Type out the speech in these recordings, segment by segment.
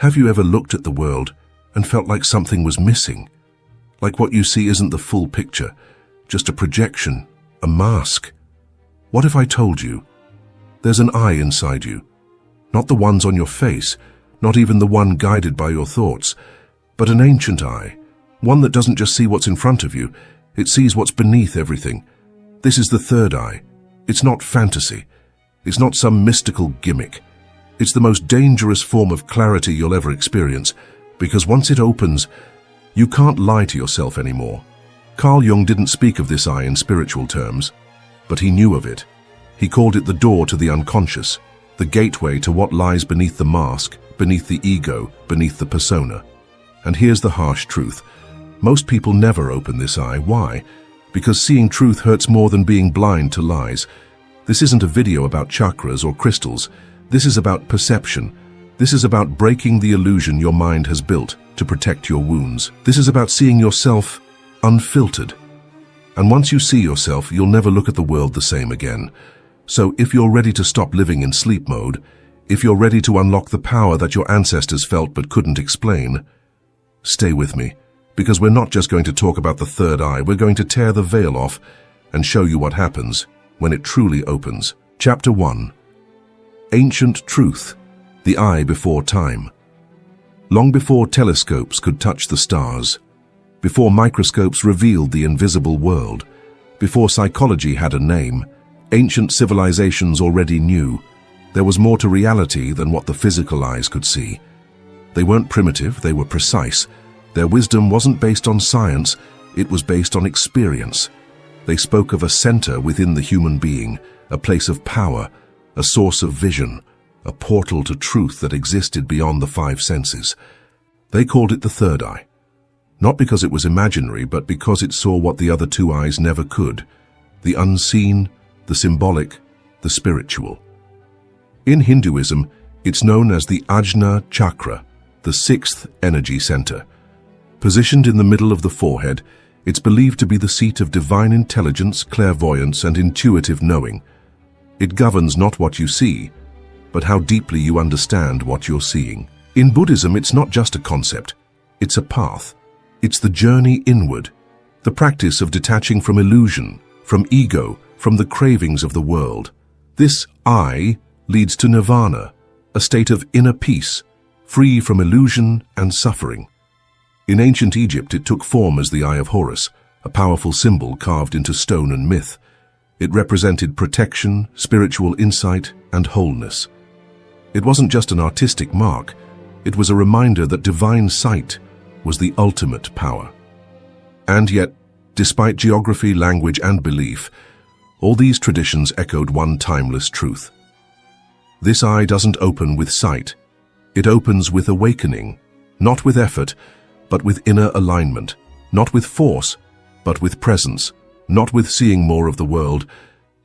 Have you ever looked at the world and felt like something was missing? Like what you see isn't the full picture, just a projection, a mask? What if I told you there's an eye inside you? Not the ones on your face, not even the one guided by your thoughts, but an ancient eye, one that doesn't just see what's in front of you, it sees what's beneath everything. This is the third eye. It's not fantasy. It's not some mystical gimmick. It's the most dangerous form of clarity you'll ever experience, because once it opens, you can't lie to yourself anymore. Carl Jung didn't speak of this eye in spiritual terms, but he knew of it. He called it the door to the unconscious, the gateway to what lies beneath the mask, beneath the ego, beneath the persona. And here's the harsh truth. Most people never open this eye. Why? Because seeing truth hurts more than being blind to lies. This isn't a video about chakras or crystals. This is about perception. This is about breaking the illusion your mind has built to protect your wounds. This is about seeing yourself unfiltered. And once you see yourself, you'll never look at the world the same again. So if you're ready to stop living in sleep mode, if you're ready to unlock the power that your ancestors felt but couldn't explain, stay with me, because we're not just going to talk about the third eye, we're going to tear the veil off and show you what happens when it truly opens. Chapter 1. Ancient Truth, the Eye Before Time. Long before telescopes could touch the stars, before microscopes revealed the invisible world, before psychology had a name, ancient civilizations already knew there was more to reality than what the physical eyes could see. They weren't primitive, they were precise. Their wisdom wasn't based on science, it was based on experience. They spoke of a center within the human being, a place of power, a source of vision, a portal to truth that existed beyond the five senses. They called it the third eye, not because it was imaginary, but because it saw what the other two eyes never could, the unseen, the symbolic, the spiritual. In Hinduism, it's known as the Ajna Chakra, the sixth energy center. Positioned in the middle of the forehead, it's believed to be the seat of divine intelligence, clairvoyance, and intuitive knowing. It governs not what you see, but how deeply you understand what you're seeing. In Buddhism, it's not just a concept, it's a path. It's the journey inward, the practice of detaching from illusion, from ego, from the cravings of the world. This eye leads to nirvana, a state of inner peace, free from illusion and suffering. In ancient Egypt, it took form as the Eye of Horus, a powerful symbol carved into stone and myth. It represented protection, spiritual insight, and wholeness. It wasn't just an artistic mark, it was a reminder that divine sight was the ultimate power. And yet, despite geography, language, and belief, all these traditions echoed one timeless truth. This eye doesn't open with sight. It opens with awakening, not with effort, but with inner alignment, not with force, but with presence, not with seeing more of the world,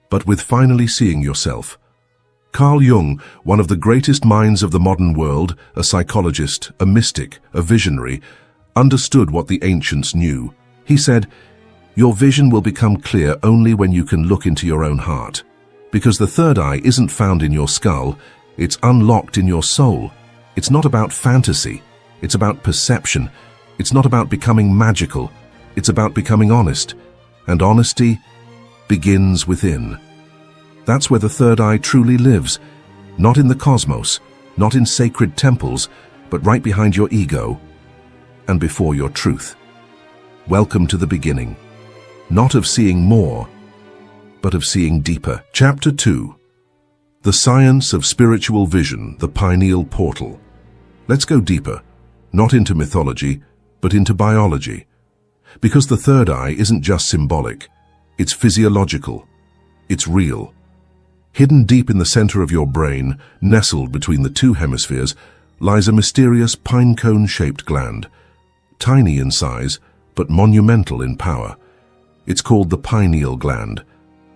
but with finally seeing yourself. Carl Jung, one of the greatest minds of the modern world, a psychologist, a mystic, a visionary, understood what the ancients knew. He said, "Your vision will become clear only when you can look into your own heart. Because the third eye isn't found in your skull, it's unlocked in your soul. It's not about fantasy, it's about perception. It's not about becoming magical, it's about becoming honest. And honesty begins within." That's where the third eye truly lives, not in the cosmos, not in sacred temples, but right behind your ego and before your truth. Welcome to the beginning, not of seeing more, but of seeing deeper. Chapter 2. The Science of Spiritual Vision, the Pineal Portal. Let's go deeper, not into mythology, but into biology. Because the third eye isn't just symbolic, it's physiological, it's real. Hidden deep in the center of your brain, nestled between the two hemispheres, lies a mysterious pine-cone-shaped gland. Tiny in size, but monumental in power. It's called the pineal gland,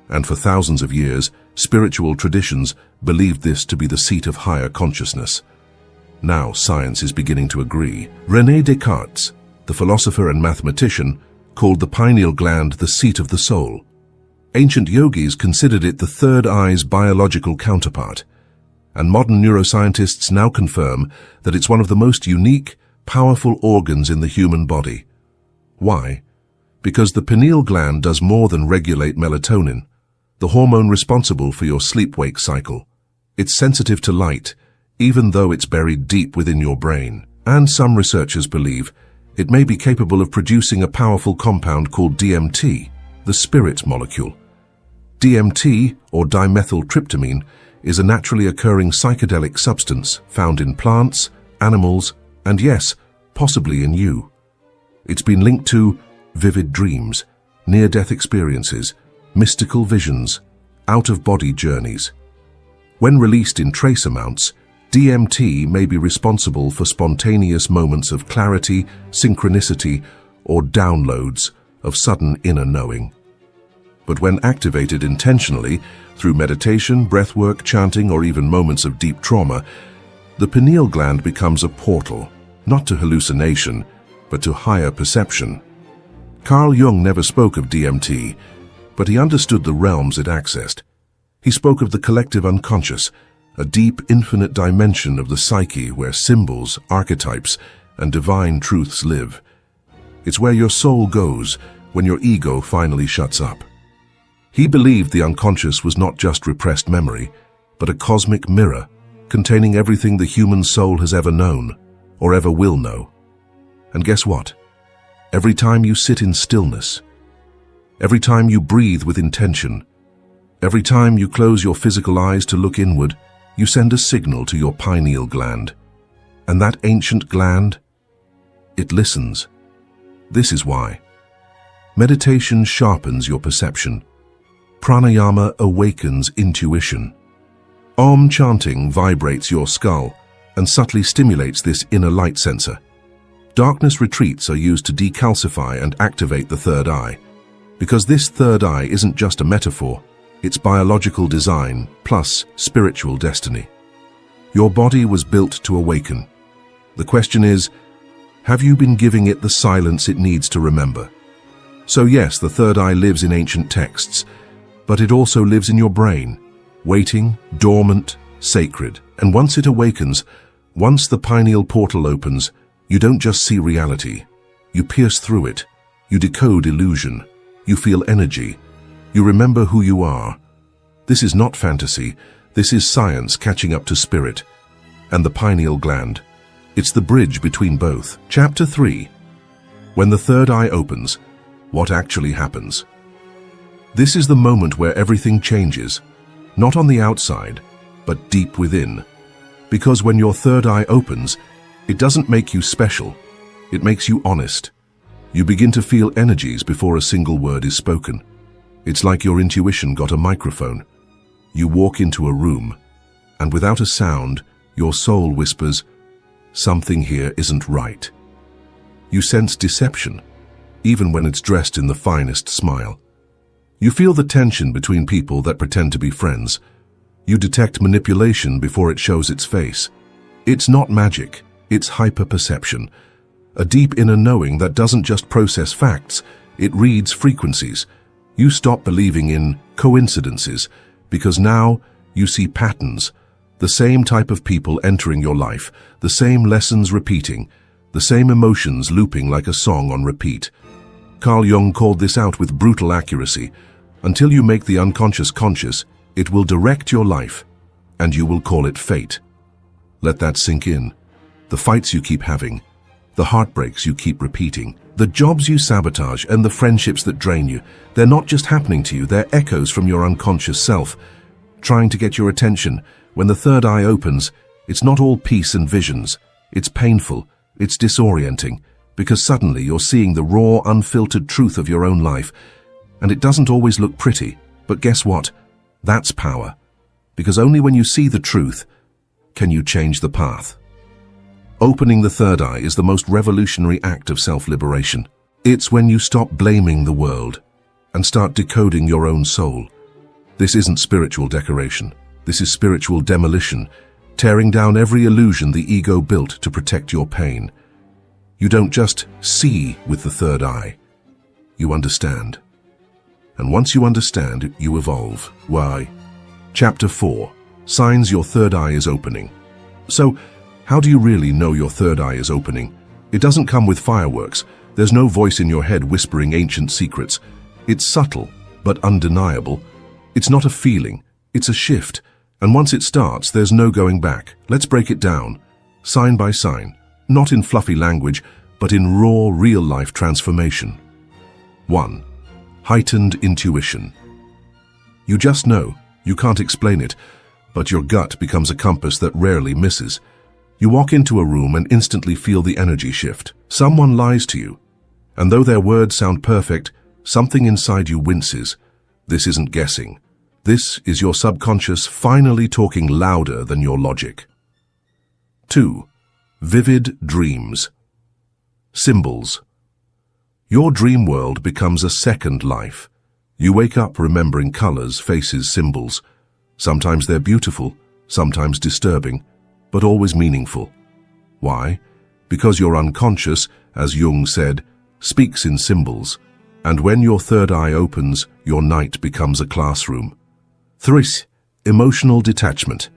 and for thousands of years, spiritual traditions believed this to be the seat of higher consciousness. Now science is beginning to agree. René Descartes, the philosopher and mathematician, called the pineal gland the seat of the soul. Ancient yogis considered it the third eye's biological counterpart. and modern neuroscientists now confirm that it's one of the most unique, powerful organs in the human body. Why? Because the pineal gland does more than regulate melatonin, the hormone responsible for your sleep-wake cycle. It's sensitive to light, even though it's buried deep within your brain. And some researchers believe it may be capable of producing a powerful compound called DMT, the spirit molecule. DMT, or dimethyltryptamine, is a naturally occurring psychedelic substance found in plants, animals, and yes, possibly in you. It's been linked to vivid dreams, near-death experiences, mystical visions, out-of-body journeys. When released in trace amounts, DMT may be responsible for spontaneous moments of clarity, synchronicity, or downloads of sudden inner knowing. But when activated intentionally, through meditation, breathwork, chanting, or even moments of deep trauma, the pineal gland becomes a portal, not to hallucination, but to higher perception. Carl Jung never spoke of DMT, but he understood the realms it accessed. He spoke of the collective unconscious, a deep, infinite dimension of the psyche where symbols, archetypes, and divine truths live. It's where your soul goes when your ego finally shuts up. He believed the unconscious was not just repressed memory, but a cosmic mirror containing everything the human soul has ever known, or ever will know. And guess what? Every time you sit in stillness, every time you breathe with intention, every time you close your physical eyes to look inward, you send a signal to your pineal gland. And that ancient gland, it listens. This is why. Meditation sharpens your perception. Pranayama awakens intuition. Om chanting vibrates your skull and subtly stimulates this inner light sensor. Darkness retreats are used to decalcify and activate the third eye, because this third eye isn't just a metaphor, it's biological design plus spiritual destiny. Your body was built to awaken. The question is, have you been giving it the silence it needs to remember? So yes, the third eye lives in ancient texts, but it also lives in your brain, waiting, dormant, sacred. And once it awakens, once the pineal portal opens, you don't just see reality. You pierce through it. You decode illusion. You feel energy. You remember who you are. This is not fantasy. This is science catching up to spirit. And the pineal gland. It's the bridge between both. Chapter 3. When the third eye opens, what actually happens? This is the moment where everything changes, not on the outside, but deep within. Because when your third eye opens, it doesn't make you special, it makes you honest. You begin to feel energies before a single word is spoken. It's like your intuition got a microphone. You walk into a room, and without a sound, your soul whispers, "Something here isn't right." You sense deception, even when it's dressed in the finest smile. You feel the tension between people that pretend to be friends. You detect manipulation before it shows its face. It's not magic, it's hyper-perception. A deep inner knowing that doesn't just process facts, it reads frequencies. You stop believing in coincidences, because now you see patterns, the same type of people entering your life, the same lessons repeating, the same emotions looping like a song on repeat. Carl Jung called this out with brutal accuracy. Until you make the unconscious conscious, it will direct your life, and you will call it fate. Let that sink in. The fights you keep having, the heartbreaks you keep repeating, the jobs you sabotage, and the friendships that drain you, they're not just happening to you, they're echoes from your unconscious self, trying to get your attention. When the third eye opens, it's not all peace and visions. It's painful, it's disorienting, because suddenly you're seeing the raw, unfiltered truth of your own life. And it doesn't always look pretty, but guess what? That's power. Because only when you see the truth can you change the path. Opening the third eye is the most revolutionary act of self-liberation. It's when you stop blaming the world and start decoding your own soul. This isn't spiritual decoration. This is spiritual demolition, tearing down every illusion the ego built to protect your pain. You don't just see with the third eye. You understand. And once you understand, you evolve. Why? Chapter 4. Signs your third eye is opening. So, how do you really know your third eye is opening? It doesn't come with fireworks. There's no voice in your head whispering ancient secrets. It's subtle, but undeniable. It's not a feeling, it's a shift. And once it starts, there's no going back. Let's break it down, sign by sign, not in fluffy language, but in raw, real-life transformation. 1. Heightened intuition. You just know, you can't explain it, but your gut becomes a compass that rarely misses. You walk into a room and instantly feel the energy shift. Someone lies to you, and though their words sound perfect, something inside you winces. This isn't guessing. This is your subconscious finally talking louder than your logic. 2. Vivid dreams. Symbols. Your dream world becomes a second life. You wake up remembering colors, faces, symbols. Sometimes they're beautiful, sometimes disturbing, but always meaningful. Why? Because your unconscious, as Jung said, speaks in symbols. And when your third eye opens, your night becomes a classroom. 3. Emotional detachment.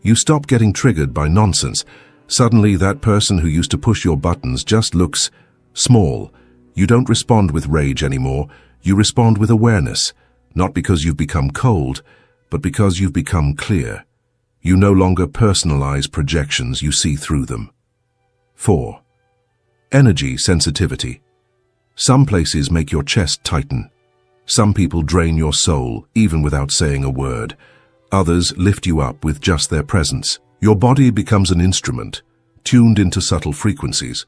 You stop getting triggered by nonsense. Suddenly, that person who used to push your buttons just looks small. You don't respond with rage anymore. You respond with awareness, not because you've become cold, but because you've become clear. You no longer personalize projections, you see through them. 4. Energy sensitivity. Some places make your chest tighten. Some people drain your soul, even without saying a word. Others lift you up with just their presence. Your body becomes an instrument, tuned into subtle frequencies,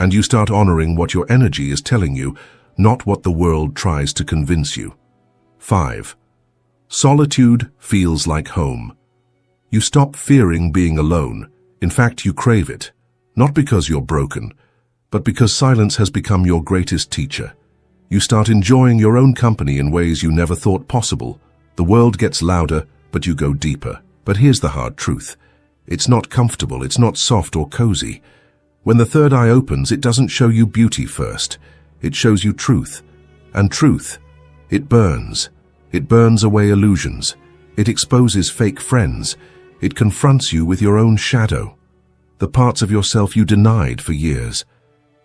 and you start honoring what your energy is telling you, not what the world tries to convince you. 5. Solitude feels like home. You stop fearing being alone. In fact, you crave it, not because you're broken, but because silence has become your greatest teacher. You start enjoying your own company in ways you never thought possible. The world gets louder, but you go deeper. But here's the hard truth. It's not comfortable, it's not soft or cozy. When the third eye opens, it doesn't show you beauty first. It shows you truth. And truth, it burns. It burns away illusions. It exposes fake friends. It confronts you with your own shadow, the parts of yourself you denied for years.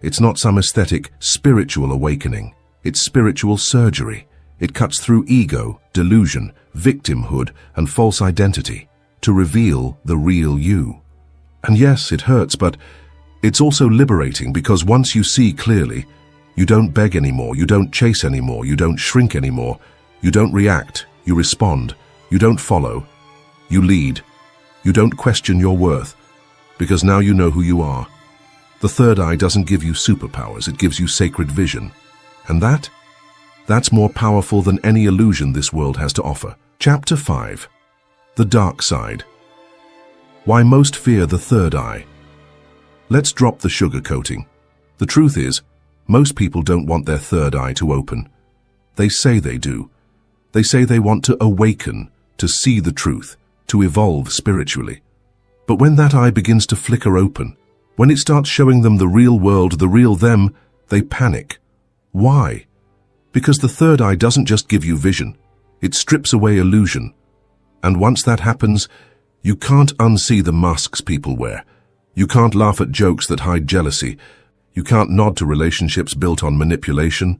It's not some aesthetic, spiritual awakening. It's spiritual surgery. It cuts through ego, delusion, victimhood, and false identity to reveal the real you. And yes, it hurts, but it's also liberating, because once you see clearly, you don't beg anymore, you don't chase anymore, you don't shrink anymore, you don't react, you respond, you don't follow, you lead, you don't question your worth, because now you know who you are. The third eye doesn't give you superpowers, it gives you sacred vision. And that's more powerful than any illusion this world has to offer. Chapter 5. The Dark Side. Why most fear the third eye. Let's drop the sugarcoating. The truth is, most people don't want their third eye to open. They say they do. They say they want to awaken, to see the truth, to evolve spiritually. But when that eye begins to flicker open, when it starts showing them the real world, the real them, they panic. Why? Because the third eye doesn't just give you vision, it strips away illusion. And once that happens, you can't unsee the masks people wear. You can't laugh at jokes that hide jealousy. You can't nod to relationships built on manipulation.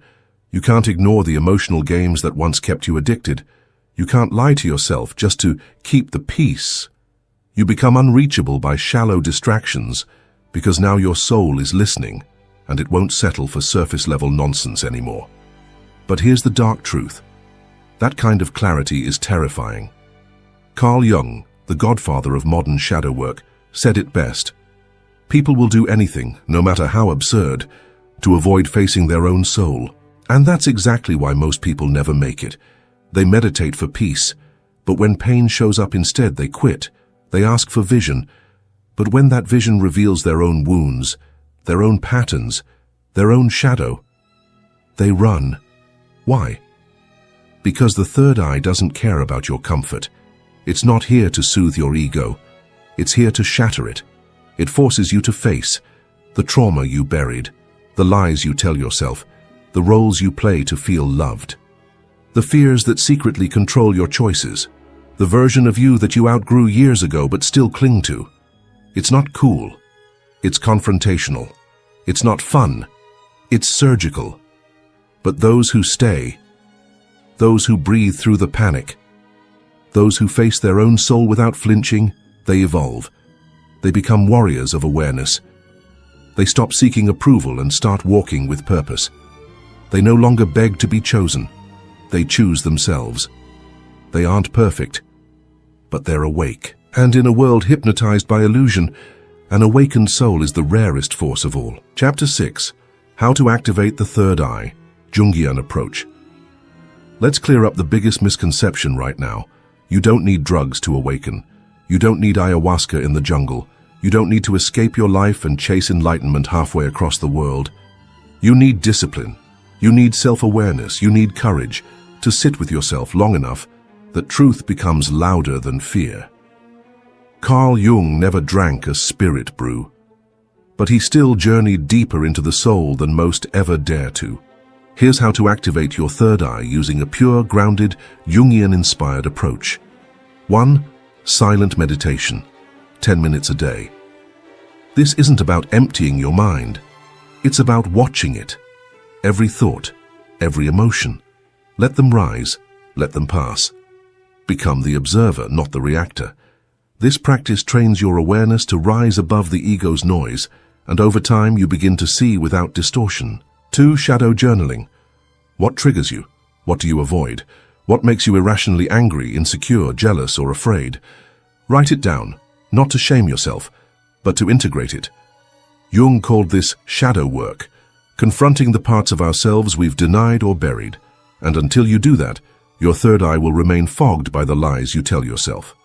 You can't ignore the emotional games that once kept you addicted. You can't lie to yourself just to keep the peace. You become unreachable by shallow distractions, because now your soul is listening, and it won't settle for surface-level nonsense anymore. But here's the dark truth. That kind of clarity is terrifying. Carl Jung, the godfather of modern shadow work, said it best. People will do anything, no matter how absurd, to avoid facing their own soul. And that's exactly why most people never make it. They meditate for peace, but when pain shows up instead, they quit. They ask for vision, but when that vision reveals their own wounds, their own patterns, their own shadow, they run. Why? Because the third eye doesn't care about your comfort. It's not here to soothe your ego. It's here to shatter it. It forces you to face the trauma you buried, the lies you tell yourself, the roles you play to feel loved, the fears that secretly control your choices. The version of you that you outgrew years ago but still cling to. It's not cool. It's confrontational. It's not fun. It's surgical. But those who stay, those who breathe through the panic, those who face their own soul without flinching, they evolve. They become warriors of awareness. They stop seeking approval and start walking with purpose. They no longer beg to be chosen. They choose themselves. They aren't perfect, but they're awake. And in a world hypnotized by illusion, an awakened soul is the rarest force of all. Chapter 6. How to Activate the Third Eye, Jungian Approach. Let's clear up the biggest misconception right now. You don't need drugs to awaken. You don't need ayahuasca in the jungle. You don't need to escape your life and chase enlightenment halfway across the world. You need discipline. You need self-awareness. You need courage to sit with yourself long enough that truth becomes louder than fear. Carl Jung never drank a spirit brew, but he still journeyed deeper into the soul than most ever dare to. Here's how to activate your third eye using a pure, grounded, Jungian-inspired approach. 1. Silent meditation. 10 minutes a day. This isn't about emptying your mind. It's about watching it. Every thought, every emotion. Let them rise, let them pass. Become the observer, not the reactor. This practice trains your awareness to rise above the ego's noise, and over time you begin to see without distortion. 2. Shadow journaling. What triggers you? What do you avoid? What makes you irrationally angry, insecure, jealous, or afraid? Write it down, not to shame yourself, but to integrate it. Jung called this shadow work, confronting the parts of ourselves we've denied or buried. And until you do that, your third eye will remain fogged by the lies you tell yourself.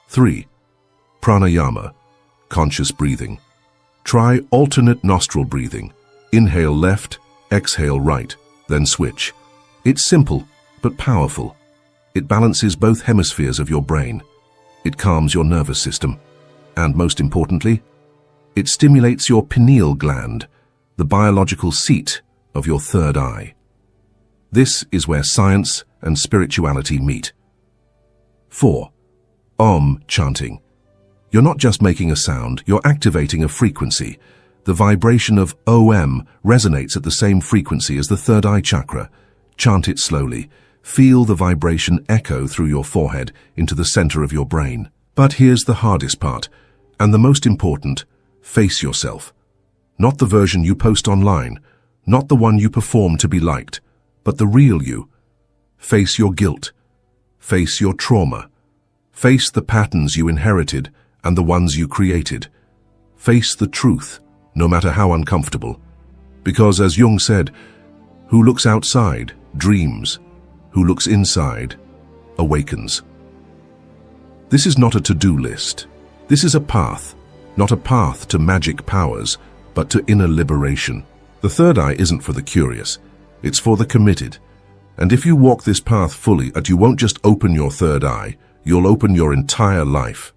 3. Pranayama, conscious breathing. Try alternate nostril breathing. Inhale left, exhale right, then switch. It's simple, but powerful. It balances both hemispheres of your brain. It calms your nervous system. And most importantly, it stimulates your pineal gland, the biological seat of your third eye. This is where science and spirituality meet. 4. Om chanting. You're not just making a sound, you're activating a frequency. The vibration of OM resonates at the same frequency as the third eye chakra. Chant it slowly. Feel the vibration echo through your forehead into the center of your brain. But here's the hardest part, and the most important: face yourself. Not the version you post online, not the one you perform to be liked, but the real you. Face your guilt. Face your trauma. Face the patterns you inherited and the ones you created. Face the truth, no matter how uncomfortable. Because, as Jung said, who looks outside dreams. Who looks inside awakens. This is not a to-do list. This is a path, not a path to magic powers, but to inner liberation. The third eye isn't for the curious. It's for the committed. And if you walk this path fully, you won't just open your third eye, you'll open your entire life.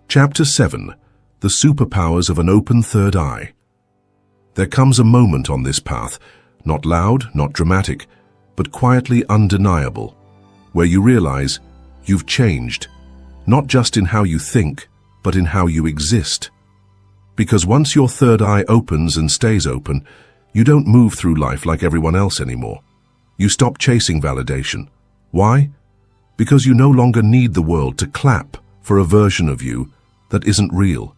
Chapter 7. The Superpowers of an Open Third Eye. There comes a moment on this path, not loud, not dramatic, but quietly undeniable, where you realize you've changed, not just in how you think, but in how you exist. Because once your third eye opens and stays open, you don't move through life like everyone else anymore. You stop chasing validation. Why? Because you no longer need the world to clap for a version of you that isn't real.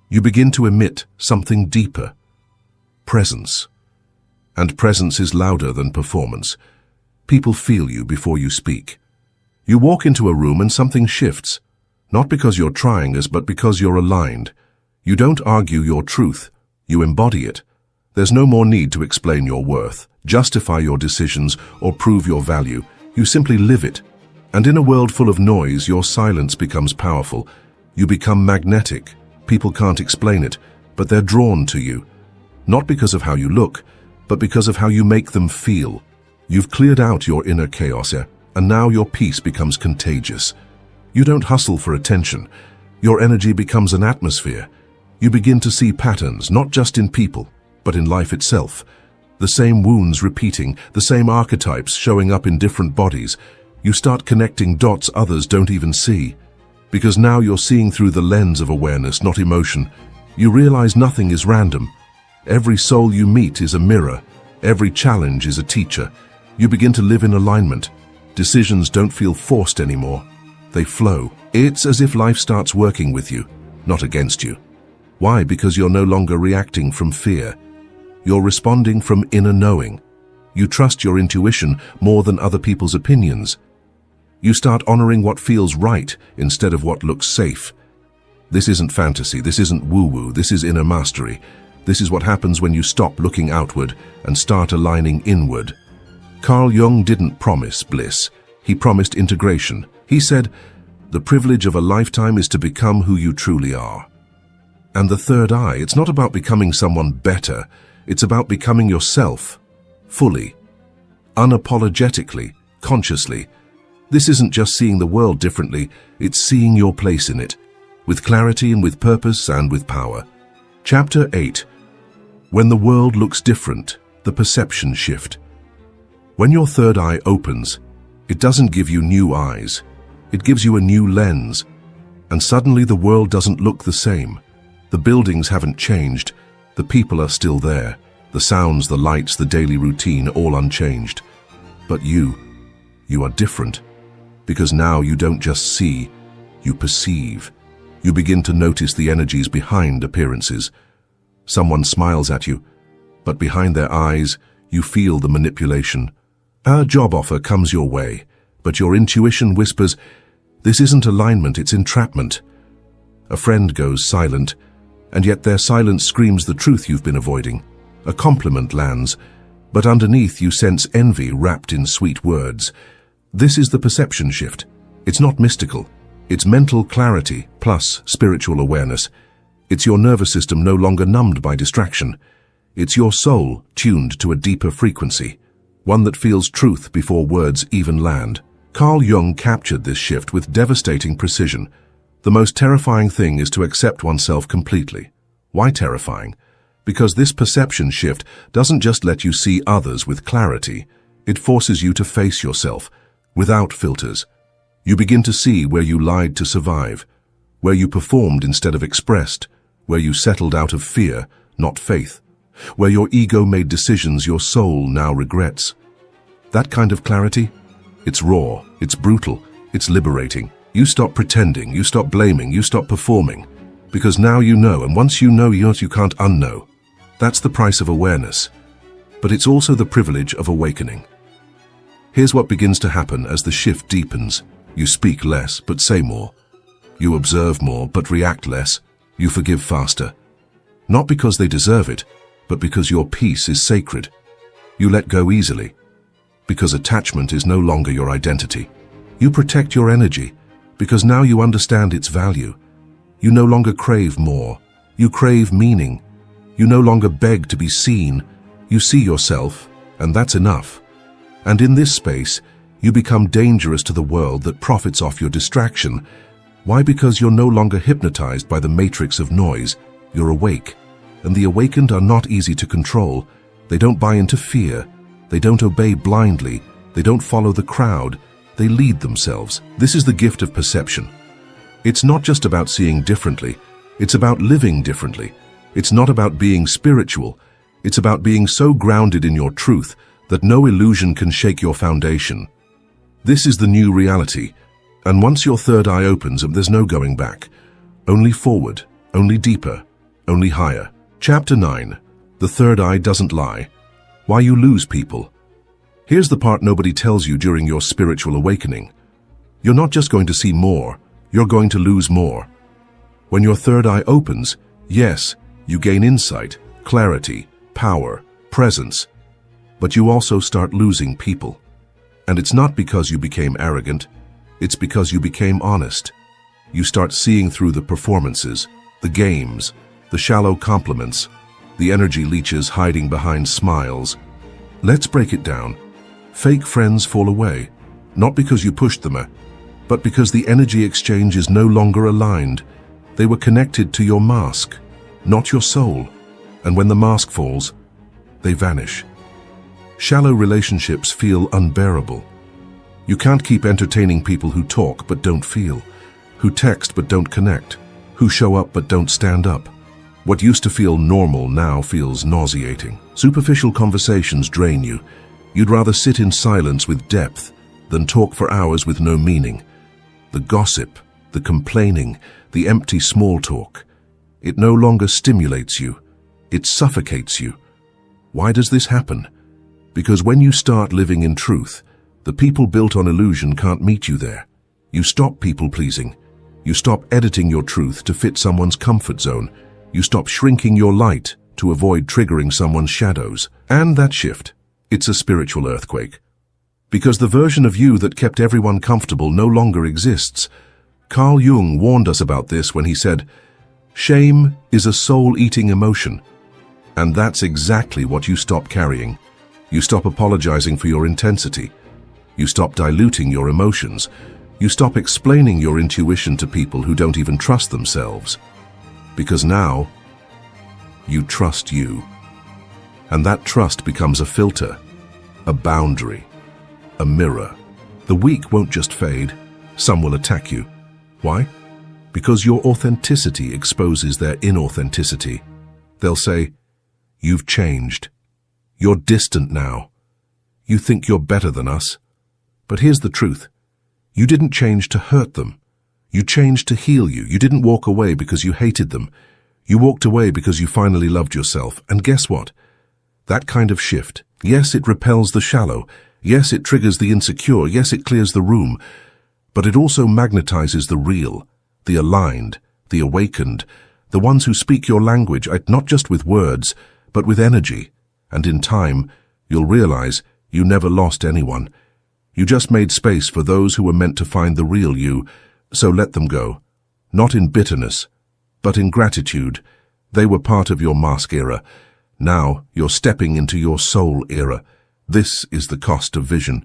You begin to emit something deeper: presence. And presence is louder than performance. People feel you before you speak. You walk into a room and something shifts, not because you're trying this, but because you're aligned. You don't argue your truth, you embody it. There's no more need to explain your worth, justify your decisions, or prove your value. You simply live it. And in a world full of noise, your silence becomes powerful. You become magnetic. People can't explain it, but they're drawn to you. Not because of how you look, but because of how you make them feel. You've cleared out your inner chaos, and now your peace becomes contagious. You don't hustle for attention. Your energy becomes an atmosphere. You begin to see patterns, not just in people, but in life itself. The same wounds repeating, the same archetypes showing up in different bodies. You start connecting dots others don't even see. Because now you're seeing through the lens of awareness, not emotion. You realize nothing is random. Every soul you meet is a mirror. Every challenge is a teacher. You begin to live in alignment. Decisions don't feel forced anymore. They flow. It's as if life starts working with you, not against you. Why? Because you're no longer reacting from fear. You're responding from inner knowing. You trust your intuition more than other people's opinions. You start honoring what feels right instead of what looks safe. This isn't fantasy, this isn't woo-woo, this is inner mastery. This is what happens when you stop looking outward and start aligning inward. Carl Jung didn't promise bliss, he promised integration. He said, "The privilege of a lifetime is to become who you truly are." And the third eye, it's not about becoming someone better, it's about becoming yourself, fully, unapologetically, consciously. This isn't just seeing the world differently, it's seeing your place in it, with clarity and with purpose and with power. Chapter 8. When the world looks different, the perception shift. When your third eye opens, it doesn't give you new eyes, it gives you a new lens, and suddenly the world doesn't look the same. The buildings haven't changed, the people are still there, the sounds, the lights, the daily routine, all unchanged. But you are different. Because now you don't just see, you perceive. You begin to notice the energies behind appearances. Someone smiles at you, but behind their eyes, you feel the manipulation. A job offer comes your way, but your intuition whispers, this isn't alignment, it's entrapment. A friend goes silent, and yet their silence screams the truth you've been avoiding. A compliment lands, but underneath you sense envy wrapped in sweet words. This is the perception shift. It's not mystical. It's mental clarity plus spiritual awareness. It's your nervous system no longer numbed by distraction. It's your soul tuned to a deeper frequency, one that feels truth before words even land. Carl Jung captured this shift with devastating precision. The most terrifying thing is to accept oneself completely. Why terrifying? Because this perception shift doesn't just let you see others with clarity, it forces you to face yourself, without filters. You begin to see where you lied to survive, where you performed instead of expressed, where you settled out of fear, not faith, where your ego made decisions your soul now regrets. That kind of clarity? It's raw, it's brutal, it's liberating. You stop pretending, you stop blaming, you stop performing. Because now you know, and once you know, you can't unknow. That's the price of awareness. But it's also the privilege of awakening. Here's what begins to happen as the shift deepens. You speak less, but say more. You observe more, but react less. You forgive faster. Not because they deserve it, but because your peace is sacred. You let go easily, because attachment is no longer your identity. You protect your energy, because now you understand its value. You no longer crave more. You crave meaning. You no longer beg to be seen. You see yourself, and that's enough. And in this space, you become dangerous to the world that profits off your distraction. Why? Because you're no longer hypnotized by the matrix of noise. You're awake. And the awakened are not easy to control. They don't buy into fear. They don't obey blindly. They don't follow the crowd. They lead themselves. This is the gift of perception. It's not just about seeing differently. It's about living differently. It's not about being spiritual. It's about being so grounded in your truth that no illusion can shake your foundation. This is the new reality, and once your third eye opens, there's no going back. Only forward, only deeper, only higher. Chapter 9. The third eye doesn't lie. Why you lose people. Here's the part nobody tells you during your spiritual awakening. You're not just going to see more, you're going to lose more. When your third eye opens, yes, you gain insight, clarity, power, presence, but you also start losing people. And it's not because you became arrogant, it's because you became honest. You start seeing through the performances, the games, the shallow compliments, the energy leeches hiding behind smiles. Let's break it down. Fake friends fall away, not because you pushed them, but because the energy exchange is no longer aligned. They were connected to your mask, not your soul. And when the mask falls, they vanish. Shallow relationships feel unbearable. You can't keep entertaining people who talk but don't feel, who text but don't connect, who show up but don't stand up. What used to feel normal now feels nauseating. Superficial conversations drain you. You'd rather sit in silence with depth than talk for hours with no meaning. The gossip, the complaining, the empty small talk. It no longer stimulates you. It suffocates you. Why does this happen? Because when you start living in truth, the people built on illusion can't meet you there. You stop people-pleasing. You stop editing your truth to fit someone's comfort zone. You stop shrinking your light to avoid triggering someone's shadows. And that shift, it's a spiritual earthquake. Because the version of you that kept everyone comfortable no longer exists. Carl Jung warned us about this when he said, "Shame is a soul-eating emotion." And that's exactly what you stop carrying. You stop apologizing for your intensity. You stop diluting your emotions. You stop explaining your intuition to people who don't even trust themselves. Because now, you trust you. And that trust becomes a filter, a boundary, a mirror. The weak won't just fade. Some will attack you. Why? Because your authenticity exposes their inauthenticity. They'll say, "You've changed. You're distant now. You think you're better than us." But here's the truth. You didn't change to hurt them. You changed to heal you. You didn't walk away because you hated them. You walked away because you finally loved yourself. And guess what? That kind of shift, yes, it repels the shallow. Yes, it triggers the insecure. Yes, it clears the room. But it also magnetizes the real, the aligned, the awakened, the ones who speak your language, not just with words, but with energy. And in time, you'll realize you never lost anyone. You just made space for those who were meant to find the real you, so let them go. Not in bitterness, but in gratitude. They were part of your mask era. Now you're stepping into your soul era. This is the cost of vision.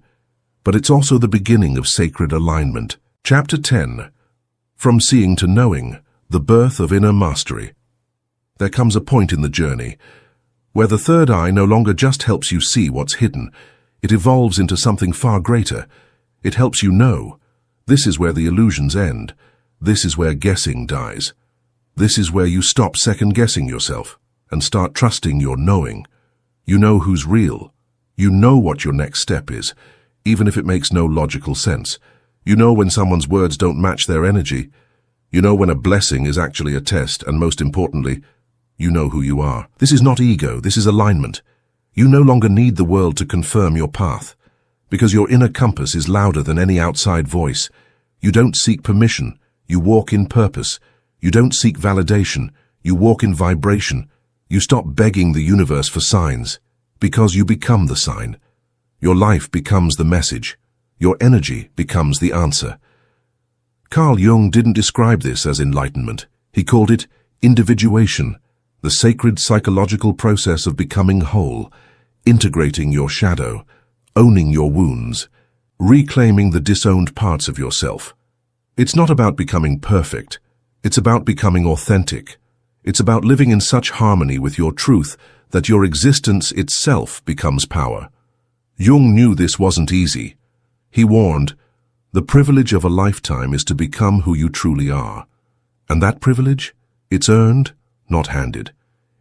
But it's also the beginning of sacred alignment. Chapter 10. From Seeing to Knowing, the Birth of Inner Mastery. There comes a point in the journey where the third eye no longer just helps you see what's hidden. It evolves into something far greater. It helps you know. This is where the illusions end. This is where guessing dies. This is where you stop second-guessing yourself and start trusting your knowing. You know who's real. You know what your next step is, even if it makes no logical sense. You know when someone's words don't match their energy. You know when a blessing is actually a test, and most importantly, you know who you are. This is not ego, this is alignment. You no longer need the world to confirm your path, because your inner compass is louder than any outside voice. You don't seek permission, you walk in purpose. You don't seek validation, you walk in vibration. You stop begging the universe for signs, because you become the sign. Your life becomes the message. Your energy becomes the answer. Carl Jung didn't describe this as enlightenment. He called it individuation, the sacred psychological process of becoming whole, integrating your shadow, owning your wounds, reclaiming the disowned parts of yourself. It's not about becoming perfect. It's about becoming authentic. It's about living in such harmony with your truth that your existence itself becomes power. Jung knew this wasn't easy. He warned, the privilege of a lifetime is to become who you truly are. And that privilege, it's earned, not handed.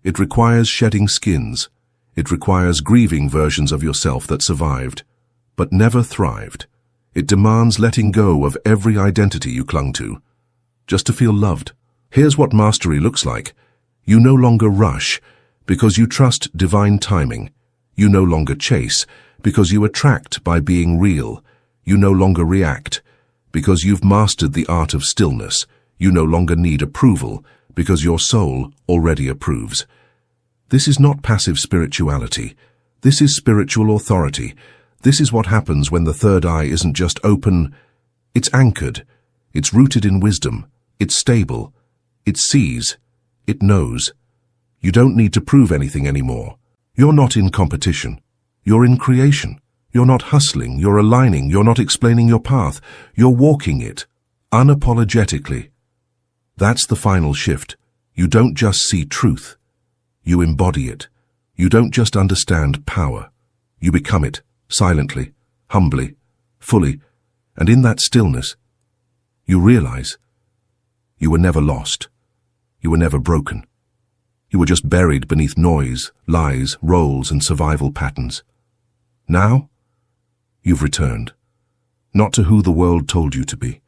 It requires shedding skins. It requires grieving versions of yourself that survived, but never thrived. It demands letting go of every identity you clung to, just to feel loved. Here's what mastery looks like. You no longer rush, because you trust divine timing. You no longer chase, because you attract by being real. You no longer react, because you've mastered the art of stillness. You no longer need approval, because your soul already approves. This is not passive spirituality. This is spiritual authority. This is what happens when the third eye isn't just open. It's anchored. It's rooted in wisdom. It's stable. It sees. It knows. You don't need to prove anything anymore. You're not in competition. You're in creation. You're not hustling. You're aligning. You're not explaining your path. You're walking it, unapologetically. That's the final shift. You don't just see truth. You embody it. You don't just understand power. You become it, silently, humbly, fully, and in that stillness, you realize you were never lost. You were never broken. You were just buried beneath noise, lies, roles, and survival patterns. Now, you've returned, not to who the world told you to be,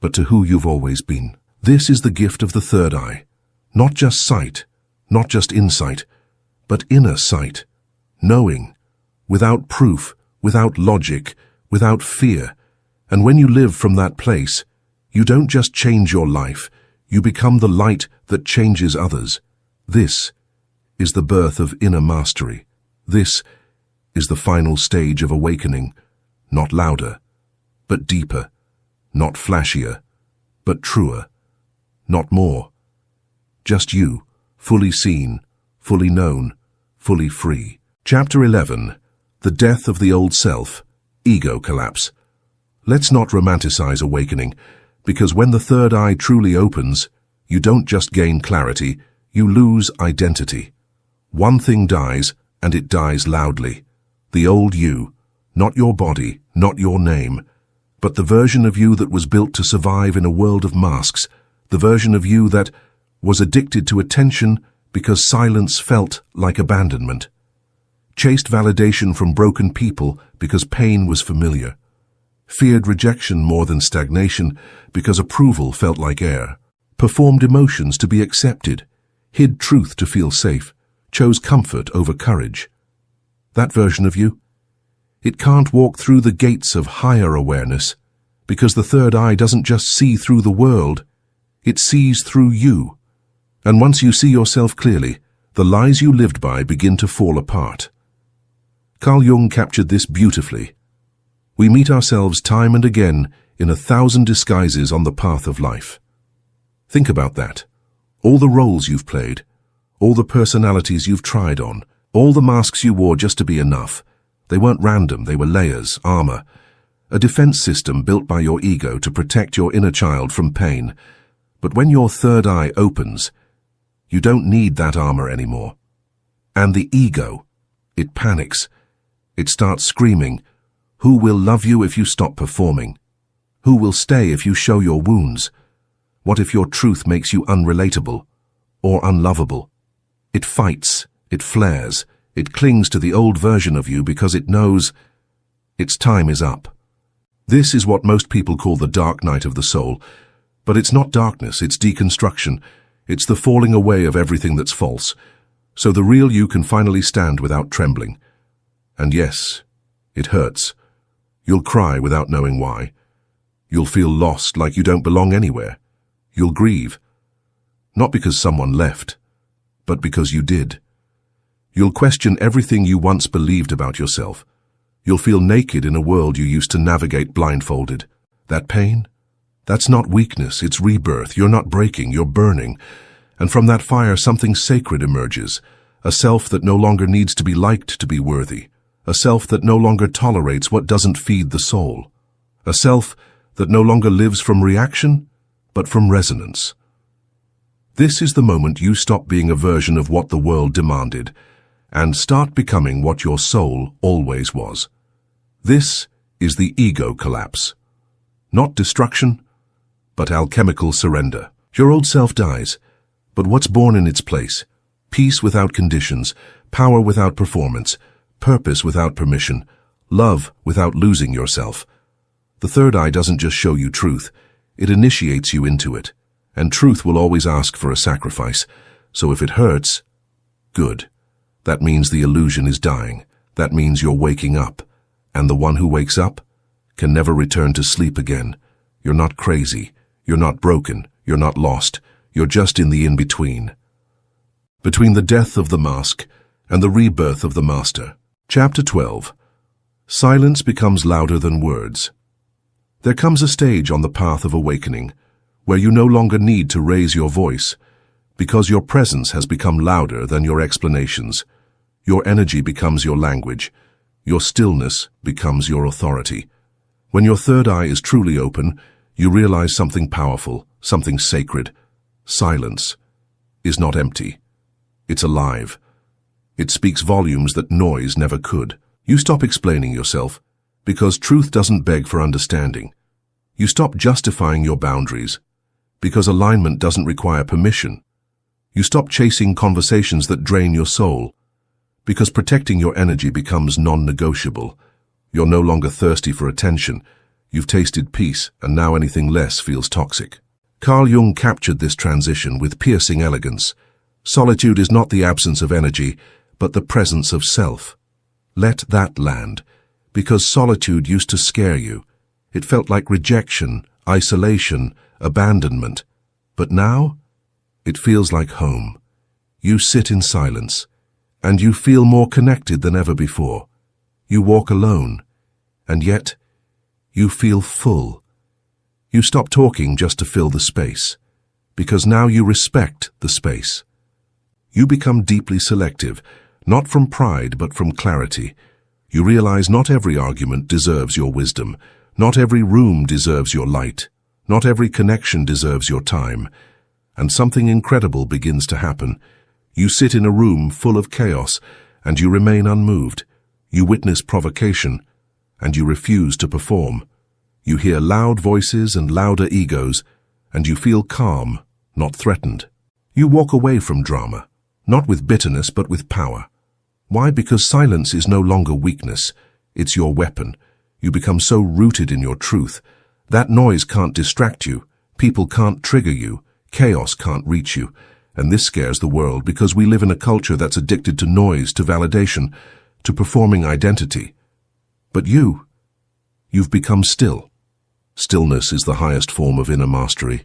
but to who you've always been. This is the gift of the third eye, not just sight, not just insight, but inner sight, knowing, without proof, without logic, without fear. And when you live from that place, you don't just change your life, you become the light that changes others. This is the birth of inner mastery. This is the final stage of awakening, not louder, but deeper, not flashier, but truer, not more. Just you, fully seen, fully known, fully free. Chapter 11. The Death of the Old Self, Ego Collapse. Let's not romanticize awakening, because when the third eye truly opens, you don't just gain clarity, you lose identity. One thing dies, and it dies loudly. The old you, not your body, not your name, but the version of you that was built to survive in a world of masks, the version of you that was addicted to attention because silence felt like abandonment, chased validation from broken people because pain was familiar, feared rejection more than stagnation because approval felt like air, performed emotions to be accepted, hid truth to feel safe, chose comfort over courage. That version of you, it can't walk through the gates of higher awareness because the third eye doesn't just see through the world, it sees through you. And once you see yourself clearly, the lies you lived by begin to fall apart. Carl Jung captured this beautifully. We meet ourselves time and again in 1,000 disguises on the path of life. Think about that. All the roles you've played, all the personalities you've tried on, all the masks you wore just to be enough. They weren't random, they were layers, armor, a defense system built by your ego to protect your inner child from pain. But when your third eye opens, you don't need that armor anymore. And the ego, it panics. It starts screaming, who will love you if you stop performing? Who will stay if you show your wounds? What if your truth makes you unrelatable or unlovable? It fights, it flares, it clings to the old version of you because it knows its time is up. This is what most people call the dark night of the soul, but it's not darkness, it's deconstruction. It's the falling away of everything that's false, so the real you can finally stand without trembling. And yes, it hurts. You'll cry without knowing why. You'll feel lost like you don't belong anywhere. You'll grieve, not because someone left, but because you did. You'll question everything you once believed about yourself. You'll feel naked in a world you used to navigate blindfolded. That pain? That's not weakness, it's rebirth. You're not breaking, you're burning. And from that fire something sacred emerges, a self that no longer needs to be liked to be worthy, a self that no longer tolerates what doesn't feed the soul, a self that no longer lives from reaction, but from resonance. This is the moment you stop being a version of what the world demanded and start becoming what your soul always was. This is the ego collapse. Not destruction, but alchemical surrender. Your old self dies, but what's born in its place? Peace without conditions, power without performance, purpose without permission, love without losing yourself. The third eye doesn't just show you truth, it initiates you into it. And truth will always ask for a sacrifice. So if it hurts, good. That means the illusion is dying. That means you're waking up. And the one who wakes up can never return to sleep again. You're not crazy. You're not broken. You're not lost. You're just in the in-between. Between the death of the mask and the rebirth of the master. Chapter 12. Silence becomes louder than words. There comes a stage on the path of awakening where you no longer need to raise your voice, because your presence has become louder than your explanations. Your energy becomes your language. Your stillness becomes your authority. When your third eye is truly open, you realize something powerful, something sacred. Silence is not empty. It's alive. It speaks volumes that noise never could. You stop explaining yourself, because truth doesn't beg for understanding. You stop justifying your boundaries, because alignment doesn't require permission. You stop chasing conversations that drain your soul, because protecting your energy becomes non-negotiable. You're no longer thirsty for attention. You've tasted peace, and now anything less feels toxic. Carl Jung captured this transition with piercing elegance. Solitude is not the absence of energy, but the presence of self. Let that land, because solitude used to scare you. It felt like rejection, isolation, abandonment. But now, it feels like home. You sit in silence, and you feel more connected than ever before. You walk alone, and yet, you feel full. You stop talking just to fill the space, because now you respect the space. You become deeply selective, not from pride but from clarity. You realize not every argument deserves your wisdom. Not every room deserves your light. Not every connection deserves your time. And something incredible begins to happen. You sit in a room full of chaos, and you remain unmoved. You witness provocation, and you refuse to perform. You hear loud voices and louder egos, and you feel calm, not threatened. You walk away from drama, not with bitterness but with power. Why? Because silence is no longer weakness. It's your weapon. You become so rooted in your truth. That noise can't distract you. People can't trigger you. Chaos can't reach you. And this scares the world because we live in a culture that's addicted to noise, to validation, to performing identity. But you've become still. Stillness is the highest form of inner mastery.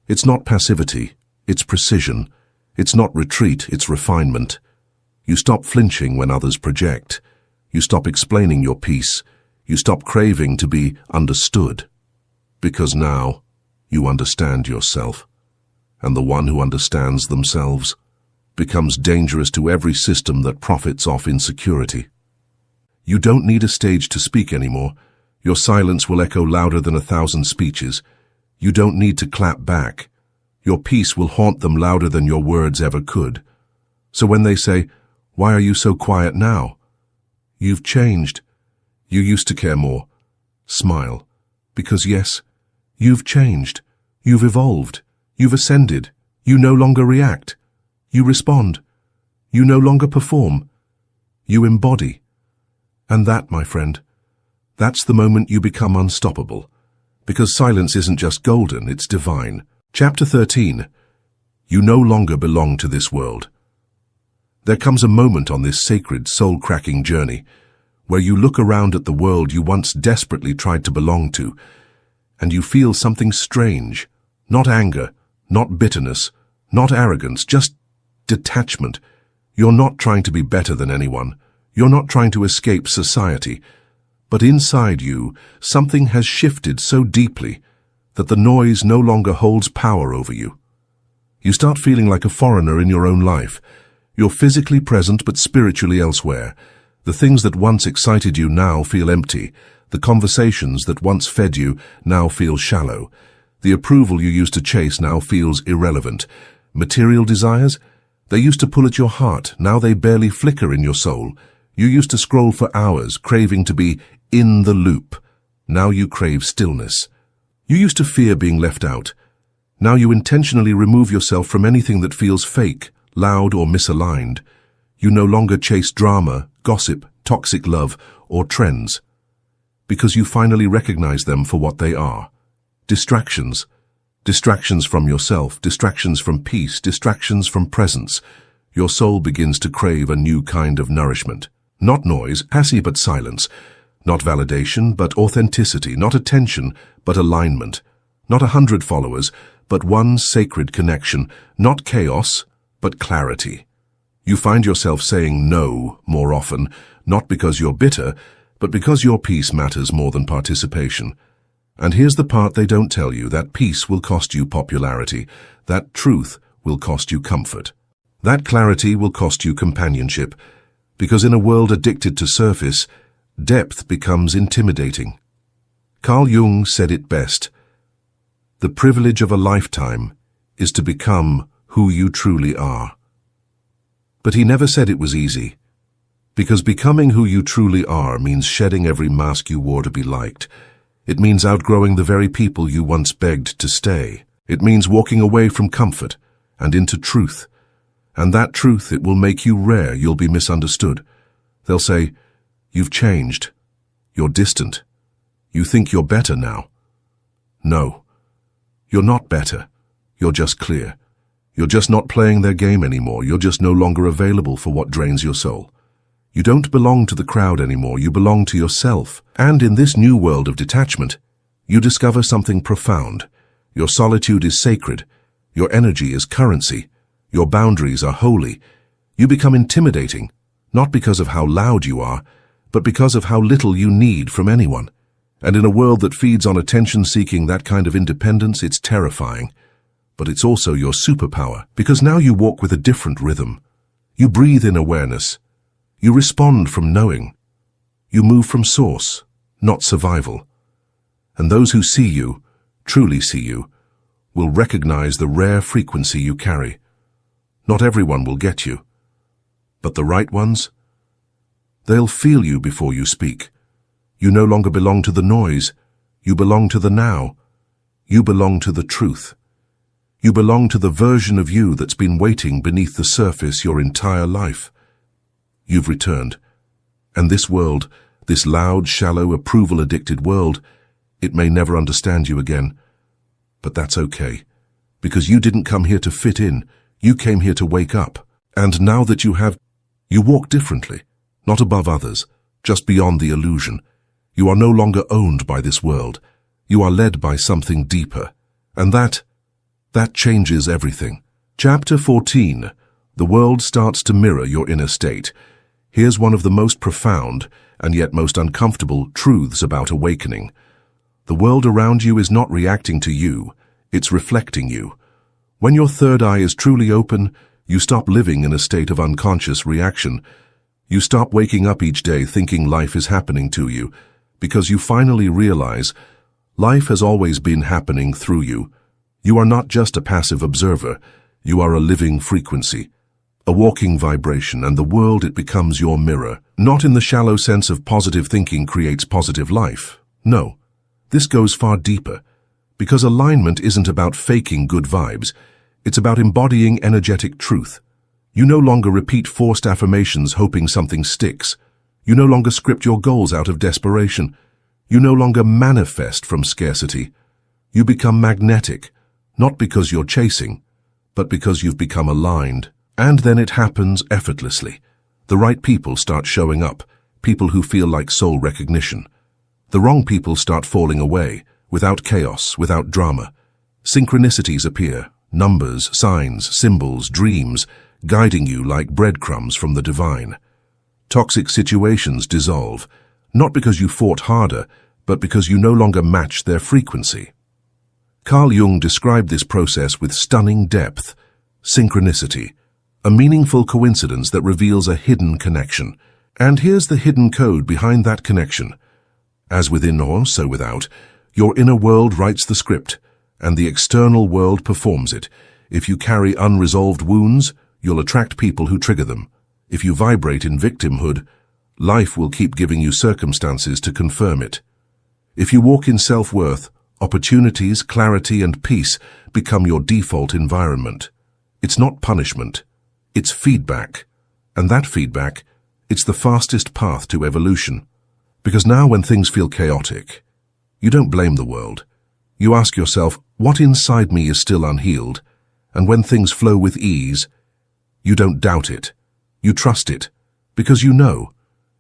It's not passivity, it's precision. It's not retreat, it's refinement. You stop flinching when others project. You stop explaining your peace. You stop craving to be understood. Because now, you understand yourself. And the one who understands themselves becomes dangerous to every system that profits off insecurity. You don't need a stage to speak anymore. Your silence will echo louder than 1,000 speeches. You don't need to clap back. Your peace will haunt them louder than your words ever could. So when they say, "Why are you so quiet now?" You've changed. You used to care more. Smile. Because yes, you've changed. You've evolved. You've ascended. You no longer react. You respond. You no longer perform. You embody. And that, my friend, that's the moment you become unstoppable. Because silence isn't just golden, it's divine. Chapter 13. You no longer belong to this world. There comes a moment on this sacred, soul-cracking journey where you look around at the world you once desperately tried to belong to, and you feel something strange. Not anger, not bitterness, not arrogance, just detachment. You're not trying to be better than anyone. You're not trying to escape society. But inside you, something has shifted so deeply that the noise no longer holds power over you. You start feeling like a foreigner in your own life. You're physically present but spiritually elsewhere. The things that once excited you now feel empty. The conversations that once fed you now feel shallow. The approval you used to chase now feels irrelevant. Material desires? They used to pull at your heart. Now they barely flicker in your soul. You used to scroll for hours, craving to be in the loop. Now you crave stillness. You used to fear being left out. Now you intentionally remove yourself from anything that feels fake, loud, or misaligned. You no longer chase drama, gossip, toxic love, or trends, because you finally recognize them for what they are. Distractions. Distractions from yourself, distractions from peace, distractions from presence. Your soul begins to crave a new kind of nourishment. Not noise, passive but silence. Not validation, but authenticity. Not attention, but alignment. Not 100 followers, but one sacred connection. Not chaos, but clarity. You find yourself saying no more often, not because you're bitter, but because your peace matters more than participation. And here's the part they don't tell you: that peace will cost you popularity. That truth will cost you comfort. That clarity will cost you companionship. Because in a world addicted to surface, depth becomes intimidating. Carl Jung said it best: the privilege of a lifetime is to become who you truly are. But he never said it was easy. Because becoming who you truly are means shedding every mask you wore to be liked. It means outgrowing the very people you once begged to stay. It means walking away from comfort and into truth. And that truth, it will make you rare. You'll be misunderstood. They'll say, "You've changed. You're distant. You think you're better now." No, you're not better. You're just clear. You're just not playing their game anymore. You're just no longer available for what drains your soul. You don't belong to the crowd anymore. You belong to yourself. And in this new world of detachment, you discover something profound. Your solitude is sacred. Your energy is currency. Your boundaries are holy. You become intimidating, not because of how loud you are, but because of how little you need from anyone. And in a world that feeds on attention-seeking, that kind of independence, it's terrifying. But it's also your superpower, because now you walk with a different rhythm. You breathe in awareness. You respond from knowing. You move from source, not survival. And those who see you, truly see you, will recognize the rare frequency you carry. Not everyone will get you, but the right ones, they'll feel you before you speak. You no longer belong to the noise. You belong to the now. You belong to the truth. You belong to the version of you that's been waiting beneath the surface your entire life. You've returned. And this world, this loud, shallow, approval-addicted world, it may never understand you again. But that's okay, because you didn't come here to fit in. You came here to wake up. And now that you have, you walk differently, not above others, just beyond the illusion. You are no longer owned by this world. You are led by something deeper. And that changes everything. Chapter 14. The world starts to mirror your inner state. Here's one of the most profound and yet most uncomfortable truths about awakening. The world around you is not reacting to you, it's reflecting you. When your third eye is truly open, you stop living in a state of unconscious reaction. You stop waking up each day thinking life is happening to you, because you finally realize life has always been happening through you. You are not just a passive observer, you are a living frequency. A walking vibration, and the world, it becomes your mirror. Not in the shallow sense of positive thinking creates positive life. No, this goes far deeper, because alignment isn't about faking good vibes. It's about embodying energetic truth. You no longer repeat forced affirmations hoping something sticks. You no longer script your goals out of desperation. You no longer manifest from scarcity. You become magnetic, not because you're chasing, but because you've become aligned. And then it happens effortlessly. The right people start showing up, people who feel like soul recognition. The wrong people start falling away, without chaos, without drama. Synchronicities appear, numbers, signs, symbols, dreams, guiding you like breadcrumbs from the divine. Toxic situations dissolve, not because you fought harder, but because you no longer match their frequency. Carl Jung described this process with stunning depth. Synchronicity, a meaningful coincidence that reveals a hidden connection. And here's the hidden code behind that connection. As within or so without, your inner world writes the script, and the external world performs it. If you carry unresolved wounds, you'll attract people who trigger them. If you vibrate in victimhood, life will keep giving you circumstances to confirm it. If you walk in self-worth, opportunities, clarity, and peace become your default environment. It's not punishment. It's feedback. And that feedback, it's the fastest path to evolution. Because now when things feel chaotic, you don't blame the world. You ask yourself, what inside me is still unhealed? And when things flow with ease, you don't doubt it. You trust it. Because you know.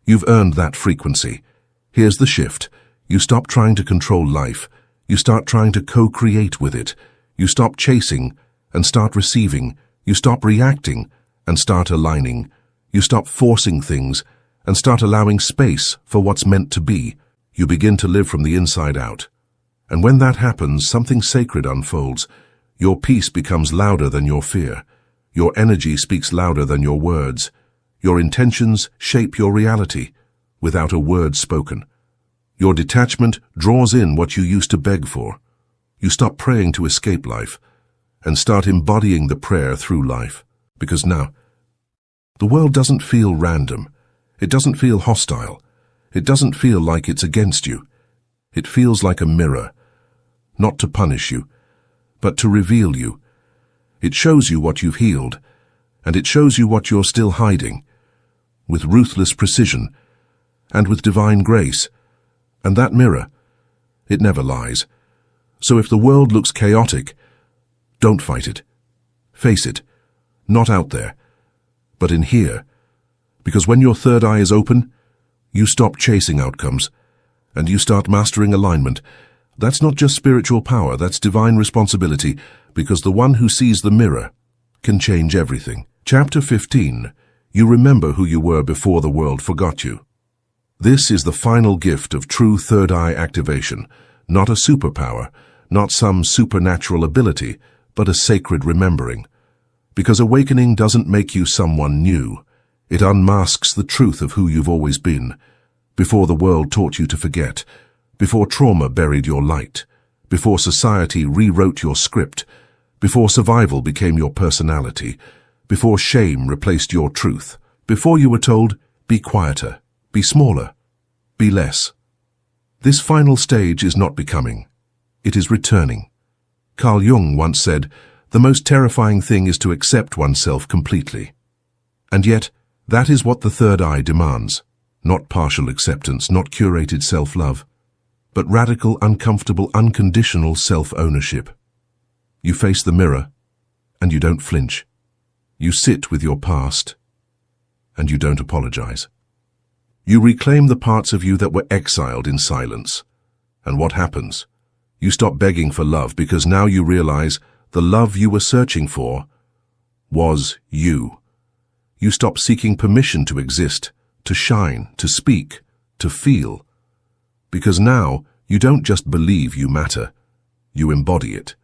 You've earned that frequency. Here's the shift. You stop trying to control life. You start trying to co-create with it. You stop chasing and start receiving. You stop reacting and start aligning. You stop forcing things and start allowing space for what's meant to be. You begin to live from the inside out. And when that happens, something sacred unfolds. Your peace becomes louder than your fear. Your energy speaks louder than your words. Your intentions shape your reality without a word spoken. Your detachment draws in what you used to beg for. You stop praying to escape life and start embodying the prayer through life. Because now, the world doesn't feel random. It doesn't feel hostile. It doesn't feel like it's against you. It feels like a mirror, not to punish you, but to reveal you. It shows you what you've healed, and it shows you what you're still hiding, with ruthless precision, and with divine grace. And that mirror, it never lies. So if the world looks chaotic, don't fight it. Face it, not out there, but in here. Because when your third eye is open, you stop chasing outcomes, and you start mastering alignment. That's not just spiritual power, that's divine responsibility, because the one who sees the mirror can change everything. Chapter 15. You remember who you were before the world forgot you. This is the final gift of true third eye activation, not a superpower, not some supernatural ability, but a sacred remembering. Because awakening doesn't make you someone new. It unmasks the truth of who you've always been, before the world taught you to forget, before trauma buried your light, before society rewrote your script, before survival became your personality, before shame replaced your truth, before you were told, be quieter, be smaller, be less. This final stage is not becoming. It is returning. Carl Jung once said, the most terrifying thing is to accept oneself completely. And yet, that is what the third eye demands. Not partial acceptance, not curated self-love, but radical, uncomfortable, unconditional self-ownership. You face the mirror, and you don't flinch. You sit with your past, and you don't apologize. You reclaim the parts of you that were exiled in silence. And what happens? You stop begging for love because now you realize the love you were searching for was you. You stop seeking permission to exist, to shine, to speak, to feel. Because now you don't just believe you matter, you embody it.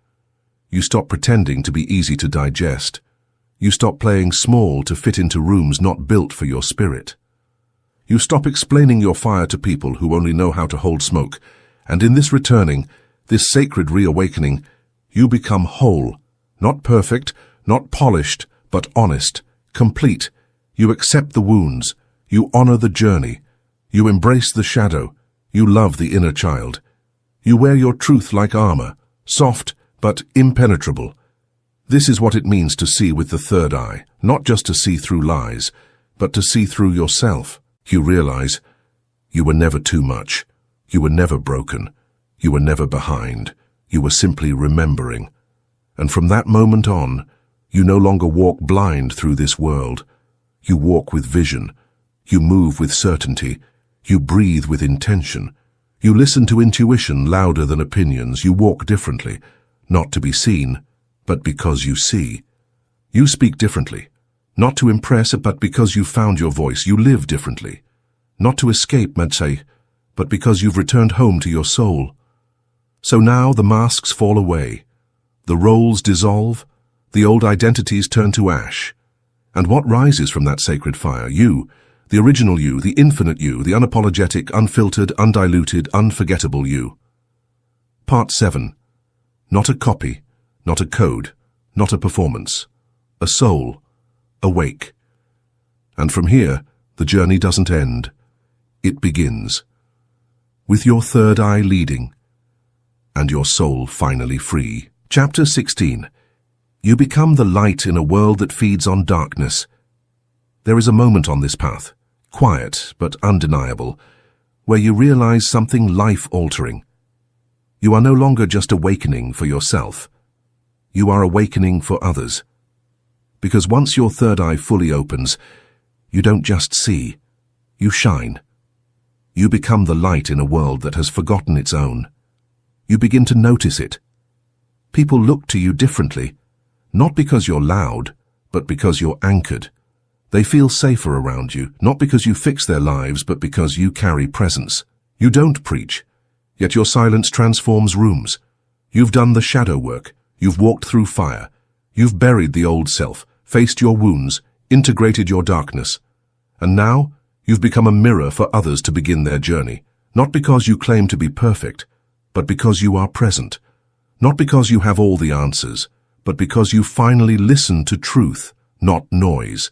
You stop pretending to be easy to digest. You stop playing small to fit into rooms not built for your spirit. You stop explaining your fire to people who only know how to hold smoke, and in this returning, this sacred reawakening, you become whole, not perfect, not polished, but honest, complete. You accept the wounds, you honor the journey, you embrace the shadow, you love the inner child. You wear your truth like armor, soft but impenetrable. This is what it means to see with the third eye, not just to see through lies, but to see through yourself. You realize you were never too much, you were never broken, you were never behind, you were simply remembering. And from that moment on, you no longer walk blind through this world. You walk with vision, you move with certainty, you breathe with intention. You listen to intuition louder than opinions. You walk differently, not to be seen, but because you see. You speak differently, not to impress, but because you found your voice. You live differently, not to escape, but because you've returned home to your soul. So now the masks fall away, the roles dissolve, the old identities turn to ash. And what rises from that sacred fire? You, the original you, the infinite you, the unapologetic, unfiltered, undiluted, unforgettable you. Part 7. Not a copy, not a code, not a performance. A soul, awake. And from here, the journey doesn't end. It begins. With your third eye leading, and your soul finally free. Chapter 16. You become the light in a world that feeds on darkness. There is a moment on this path, quiet but undeniable, where you realize something life-altering. You are no longer just awakening for yourself. You are awakening for others. Because once your third eye fully opens, you don't just see, you shine. You become the light in a world that has forgotten its own. You begin to notice it. People look to you differently, not because you're loud, but because you're anchored. They feel safer around you, not because you fix their lives, but because you carry presence. You don't preach, yet your silence transforms rooms. You've done the shadow work. You've walked through fire. You've buried the old self, faced your wounds, integrated your darkness. And now, you've become a mirror for others to begin their journey, not because you claim to be perfect, but because you are present. Not because you have all the answers, but because you finally listen to truth, not noise.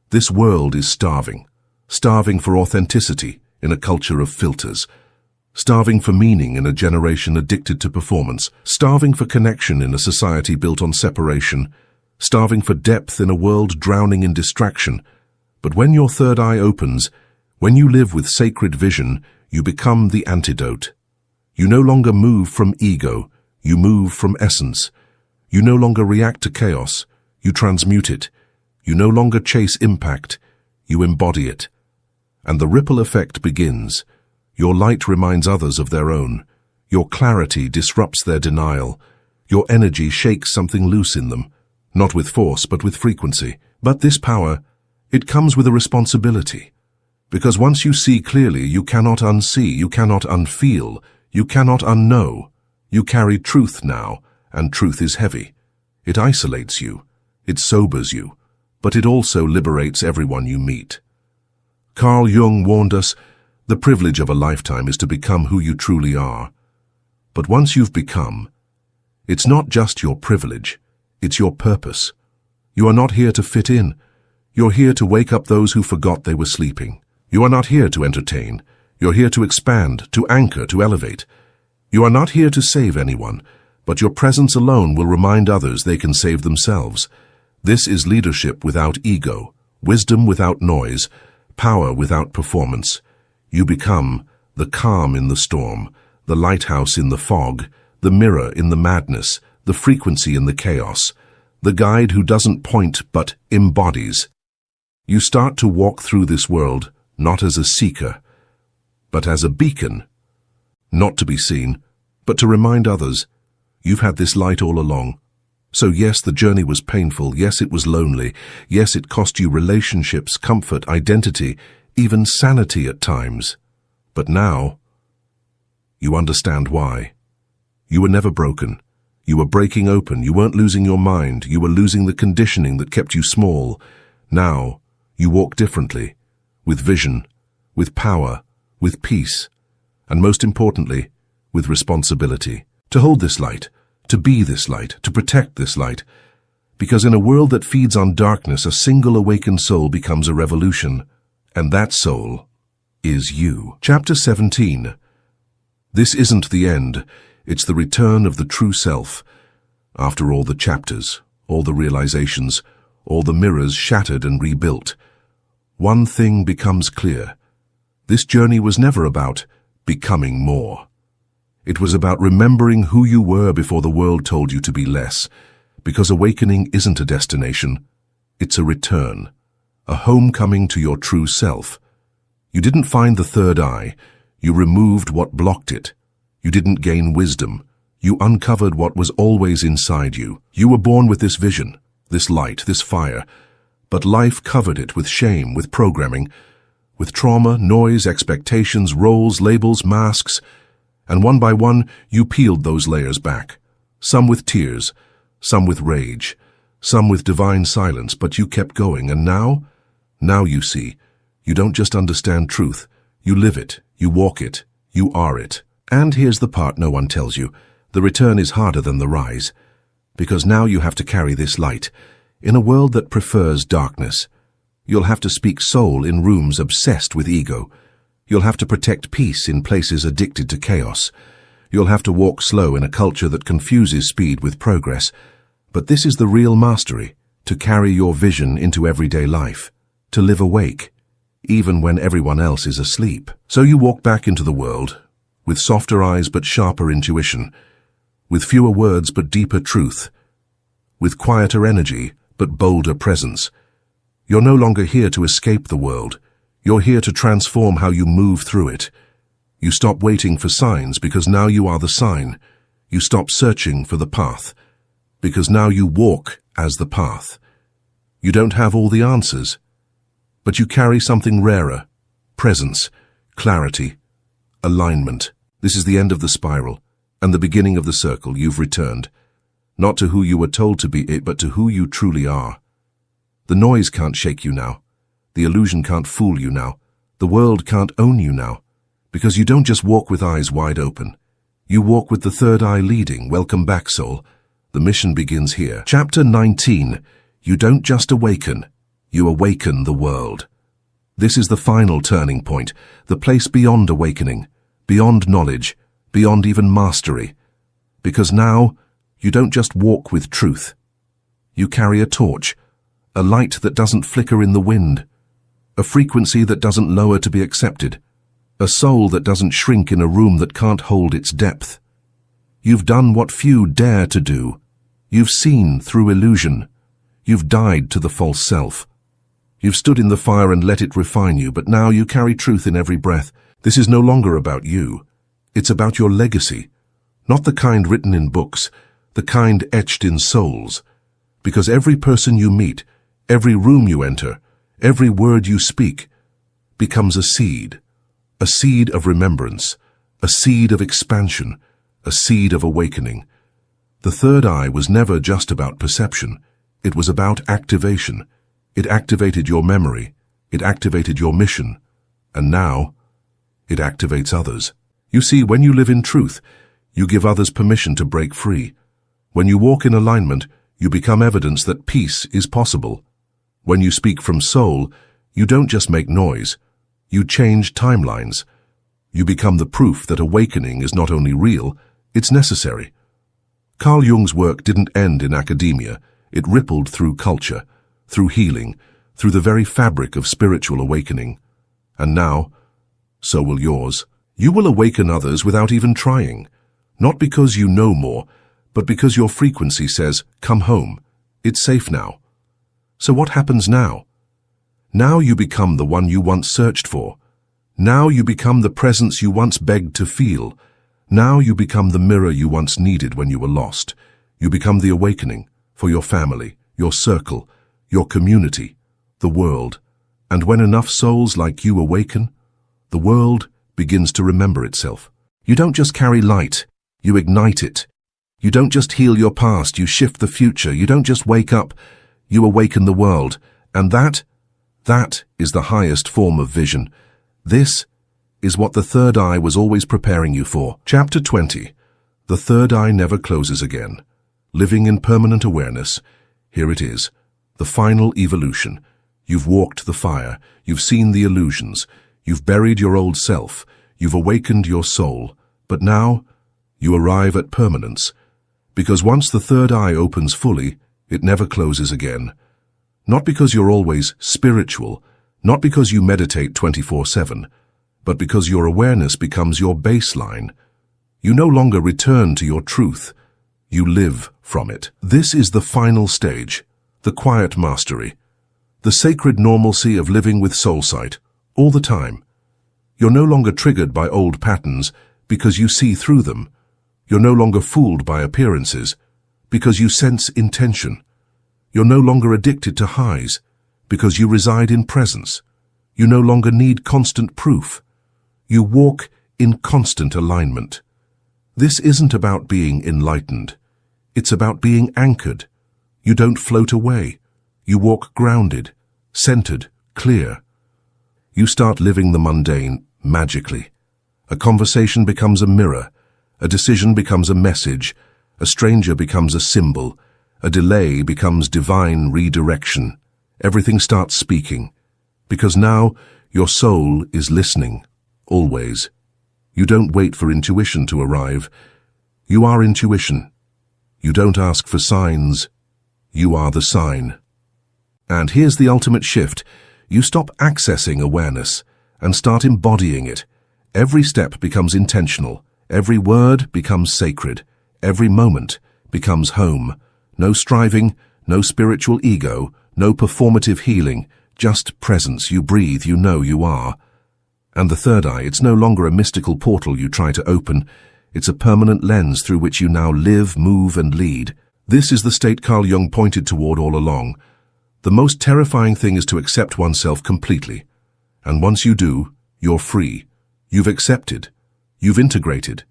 This world is starving. starving for authenticity in a culture of filters, starving for meaning in a generation addicted to performance, starving for connection in a society built on separation, starving for depth in a world drowning in distraction. But when your third eye opens, when you live with sacred vision, you become the antidote. You no longer move from ego, you move from essence. You no longer react to chaos, you transmute it. You no longer chase impact, you embody it. And the ripple effect begins. Your light reminds others of their own. Your clarity disrupts their denial. Your energy shakes something loose in them, not with force but with frequency. But this power, it comes with a responsibility. Because once you see clearly, you cannot unsee, you cannot unfeel, you cannot unknow. You carry truth now, and truth is heavy. It isolates you, it sobers you, but it also liberates everyone you meet. Carl Jung warned us, the privilege of a lifetime is to become who you truly are. But once you've become, it's not just your privilege, it's your purpose. You are not here to fit in. You're here to wake up those who forgot they were sleeping. You are not here to entertain. You're here to expand, to anchor, to elevate. You are not here to save anyone, but your presence alone will remind others they can save themselves. This is leadership without ego, wisdom without noise, power without performance. You become the calm in the storm, the lighthouse in the fog, the mirror in the madness, the frequency in the chaos, the guide who doesn't point but embodies. You start to walk through this world not as a seeker, but as a beacon, not to be seen, but to remind others, you've had this light all along. So yes, the journey was painful, yes, it was lonely, yes, it cost you relationships, comfort, identity, even sanity at times. But now, you understand why. You were never broken. You were breaking open, you weren't losing your mind, you were losing the conditioning that kept you small. Now, you walk differently, with vision, with power, with peace, and most importantly, with responsibility. To hold this light, to be this light, to protect this light. Because in a world that feeds on darkness, a single awakened soul becomes a revolution, and that soul is you. Chapter 17. This isn't the end, it's the return of the true self. After all the chapters, all the realizations, all the mirrors shattered and rebuilt, one thing becomes clear. This journey was never about becoming more. It was about remembering who you were before the world told you to be less, because awakening isn't a destination, it's a return, a homecoming to your true self. You didn't find the third eye, you removed what blocked it. You didn't gain wisdom, you uncovered what was always inside you. You were born with this vision, this light, this fire, but life covered it with shame, with programming, with trauma, noise, expectations, roles, labels, masks, and one by one you peeled those layers back, some with tears, some with rage, some with divine silence, but you kept going, and now you see, you don't just understand truth, you live it, you walk it, you are it. And here's the part no one tells you, the return is harder than the rise, because now you have to carry this light. In a world that prefers darkness, you'll have to speak soul in rooms obsessed with ego. You'll have to protect peace in places addicted to chaos. You'll have to walk slow in a culture that confuses speed with progress. But this is the real mastery, to carry your vision into everyday life, to live awake, even when everyone else is asleep. So you walk back into the world, with softer eyes but sharper intuition, with fewer words but deeper truth, with quieter energy but bolder presence. You're no longer here to escape the world. You're here to transform how you move through it. You stop waiting for signs because now you are the sign. You stop searching for the path because now you walk as the path. You don't have all the answers, but you carry something rarer: presence, clarity, alignment. This is the end of the spiral and the beginning of the circle. You've returned, not to who you were told to be, but to who you truly are. The noise can't shake you now. The illusion can't fool you now. The world can't own you now, because you don't just walk with eyes wide open. You walk with the third eye leading. Welcome back, soul. The mission begins here. Chapter 19. You don't just awaken, you awaken the world. This is the final turning point, the place beyond awakening, beyond knowledge, beyond even mastery. Because now, you don't just walk with truth. You carry a torch, a light that doesn't flicker in the wind, a frequency that doesn't lower to be accepted, a soul that doesn't shrink in a room that can't hold its depth. You've done what few dare to do. You've seen through illusion. You've died to the false self. You've stood in the fire and let it refine you, but now you carry truth in every breath. This is no longer about you. It's about your legacy. Not the kind written in books, the kind etched in souls. Because every person you meet, every room you enter, every word you speak, becomes a seed of remembrance, a seed of expansion, a seed of awakening. The third eye was never just about perception. It was about activation. It activated your memory. It activated your mission. And now, it activates others. You see, when you live in truth, you give others permission to break free. When you walk in alignment, you become evidence that peace is possible. When you speak from soul, you don't just make noise. You change timelines. You become the proof that awakening is not only real, it's necessary. Carl Jung's work didn't end in academia. It rippled through culture, through healing, through the very fabric of spiritual awakening. And now, so will yours. You will awaken others without even trying. Not because you know more, but because your frequency says, come home. It's safe now. So what happens now? Now you become the one you once searched for. Now you become the presence you once begged to feel. Now you become the mirror you once needed when you were lost. You become the awakening for your family, your circle, your community, the world. And when enough souls like you awaken, the world begins to remember itself. You don't just carry light, you ignite it. You don't just heal your past, you shift the future. You don't just wake up, you awaken the world. And that is the highest form of vision. This is what the third eye was always preparing you for. Chapter 20. The third eye never closes again. Living in permanent awareness. Here it is. The final evolution. You've walked the fire. You've seen the illusions. You've buried your old self. You've awakened your soul. But now, you arrive at permanence. Because once the third eye opens fully, it never closes again. Not because you're always spiritual, not because you meditate 24/7, but because your awareness becomes your baseline. You no longer return to your truth. You live from it. This is the final stage, the quiet mastery, the sacred normalcy of living with soul sight, all the time. You're no longer triggered by old patterns because you see through them. You're no longer fooled by appearances because you sense intention. You're no longer addicted to highs because you reside in presence. You no longer need constant proof. You walk in constant alignment. This isn't about being enlightened. It's about being anchored. You don't float away. You walk grounded, centered, clear. You start living the mundane magically. A conversation becomes a mirror. A decision becomes a message. A stranger becomes a symbol. A delay becomes divine redirection. Everything starts speaking. Because now your soul is listening. Always. You don't wait for intuition to arrive. You are intuition. You don't ask for signs. You are the sign. And here's the ultimate shift. You stop accessing awareness and start embodying it. Every step becomes intentional. Every word becomes sacred. Every moment becomes home. No striving, no spiritual ego, no performative healing, just presence. You breathe, you know you are. And the third eye, it's no longer a mystical portal you try to open. It's a permanent lens through which you now live, move, and lead. This is the state Carl Jung pointed toward all along. The most terrifying thing is to accept oneself completely. And once you do, you're free. You've accepted. You've integrated.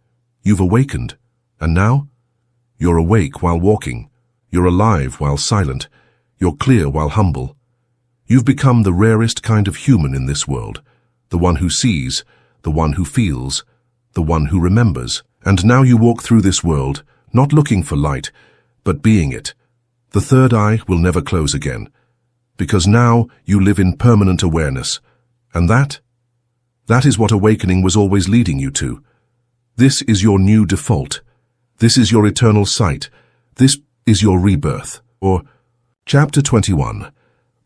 You've awakened. And now? You're awake while walking. You're alive while silent. You're clear while humble. You've become the rarest kind of human in this world. The one who sees, the one who feels, the one who remembers. And now you walk through this world, not looking for light, but being it. The third eye will never close again. Because now you live in permanent awareness. And that is what awakening was always leading you to. This is your new default. This is your eternal sight. This is your rebirth. Or, Chapter 21.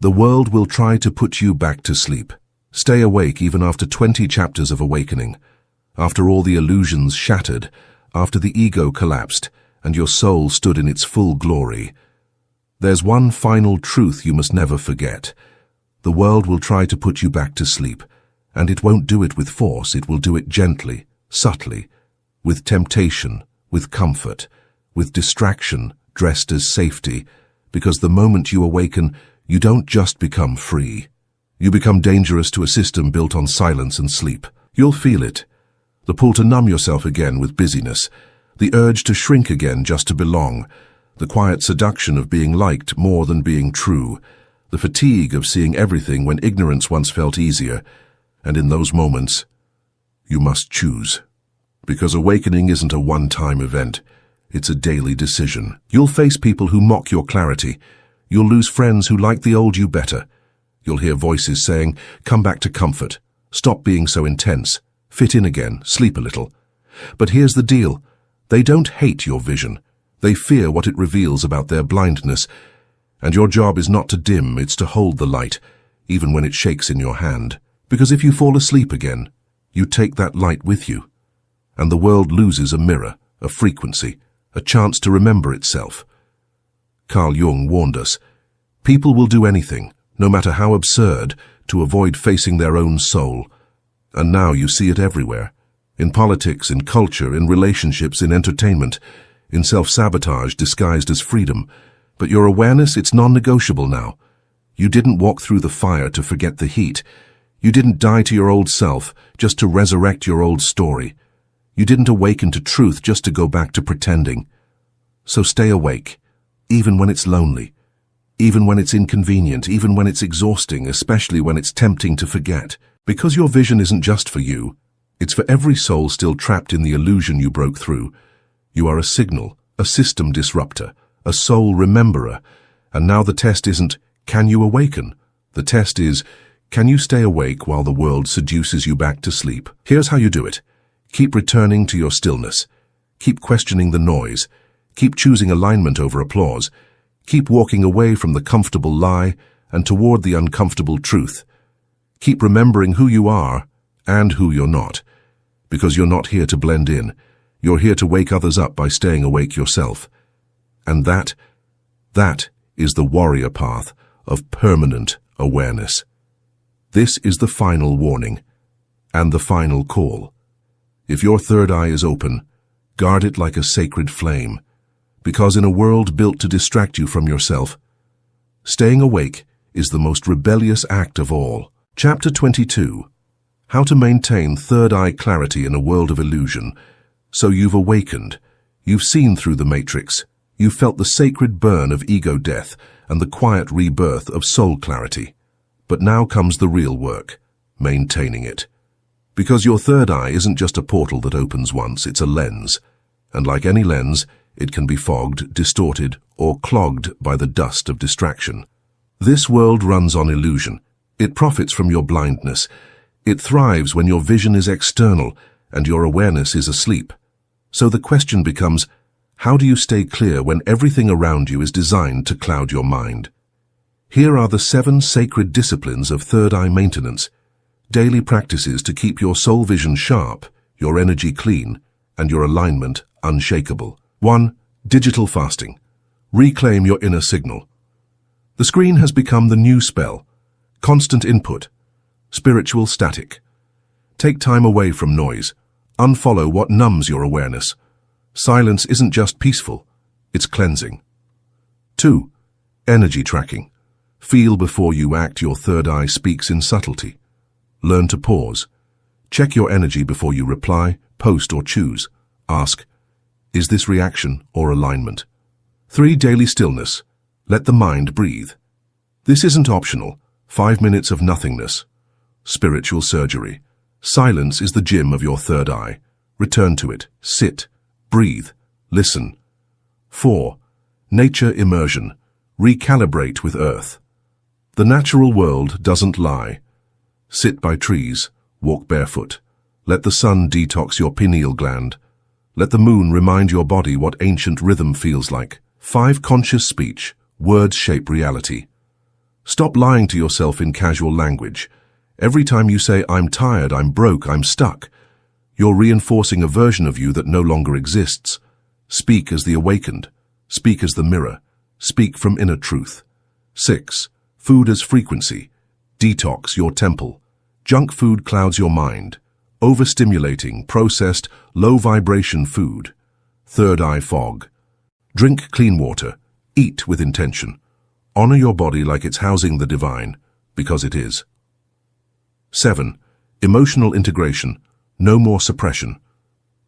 The world will try to put you back to sleep. Stay awake even after 20 chapters of awakening. After all the illusions shattered, after the ego collapsed, and your soul stood in its full glory. There's one final truth you must never forget. The world will try to put you back to sleep, and it won't do it with force, it will do it gently, subtly, with temptation, with comfort, with distraction dressed as safety, because the moment you awaken, you don't just become free. You become dangerous to a system built on silence and sleep. You'll feel it. The pull to numb yourself again with busyness, the urge to shrink again just to belong, the quiet seduction of being liked more than being true, the fatigue of seeing everything when ignorance once felt easier, and in those moments, you must choose. Because awakening isn't a one-time event, it's a daily decision. You'll face people who mock your clarity. You'll lose friends who like the old you better. You'll hear voices saying, come back to comfort, stop being so intense, fit in again, sleep a little. But here's the deal. They don't hate your vision. They fear what it reveals about their blindness. And your job is not to dim, it's to hold the light, even when it shakes in your hand. Because if you fall asleep again, you take that light with you. And the world loses a mirror, a frequency, a chance to remember itself. Carl Jung warned us, people will do anything, no matter how absurd, to avoid facing their own soul. And now you see it everywhere. In politics, in culture, in relationships, in entertainment, in self-sabotage disguised as freedom. But your awareness, it's non-negotiable now. You didn't walk through the fire to forget the heat. You didn't die to your old self just to resurrect your old story. You didn't awaken to truth just to go back to pretending. So stay awake, even when it's lonely, even when it's inconvenient, even when it's exhausting, especially when it's tempting to forget. Because your vision isn't just for you, it's for every soul still trapped in the illusion you broke through. You are a signal, a system disruptor, a soul rememberer. And now the test isn't, can you awaken? The test is, can you stay awake while the world seduces you back to sleep? Here's how you do it. Keep returning to your stillness. Keep questioning the noise. Keep choosing alignment over applause. Keep walking away from the comfortable lie and toward the uncomfortable truth. Keep remembering who you are and who you're not. Because you're not here to blend in. You're here to wake others up by staying awake yourself. And that is the warrior path of permanent awareness. This is the final warning and the final call. If your third eye is open, guard it like a sacred flame, because in a world built to distract you from yourself, staying awake is the most rebellious act of all. Chapter 22. How to maintain third eye clarity in a world of illusion. So you've awakened. You've seen through the matrix. You've felt the sacred burn of ego death and the quiet rebirth of soul clarity. But now comes the real work, maintaining it. Because your third eye isn't just a portal that opens once, it's a lens. And like any lens, it can be fogged, distorted, or clogged by the dust of distraction. This world runs on illusion. It profits from your blindness. It thrives when your vision is external and your awareness is asleep. So the question becomes, how do you stay clear when everything around you is designed to cloud your mind? Here are the 7 sacred disciplines of third eye maintenance. Daily practices to keep your soul vision sharp, your energy clean, and your alignment unshakable. 1. Digital fasting. Reclaim your inner signal. The screen has become the new spell. Constant input. Spiritual static. Take time away from noise. Unfollow what numbs your awareness. Silence isn't just peaceful, it's cleansing. 2. Energy tracking. Feel before you act. Your third eye speaks in subtlety. Learn to pause. Check your energy before you reply, post, or choose. Ask, is this reaction or alignment? 3. Daily stillness. Let the mind breathe. This isn't optional. 5 minutes of nothingness. Spiritual surgery. Silence is the gym of your third eye. Return to it. Sit. Breathe. Listen. 4. Nature immersion. Recalibrate with earth. The natural world doesn't lie. Sit by trees, walk barefoot. Let the sun detox your pineal gland. Let the moon remind your body what ancient rhythm feels like. 5. Conscious speech. Words shape reality. Stop lying to yourself in casual language. Every time you say, "I'm tired, I'm broke, I'm stuck," you're reinforcing a version of you that no longer exists. Speak as the awakened. Speak as the mirror. Speak from inner truth. 6. Food as frequency. Detox your temple. Junk food clouds your mind. Overstimulating, processed, low-vibration food. Third eye fog. Drink clean water. Eat with intention. Honor your body like it's housing the divine, because it is. 7. Emotional integration. No more suppression.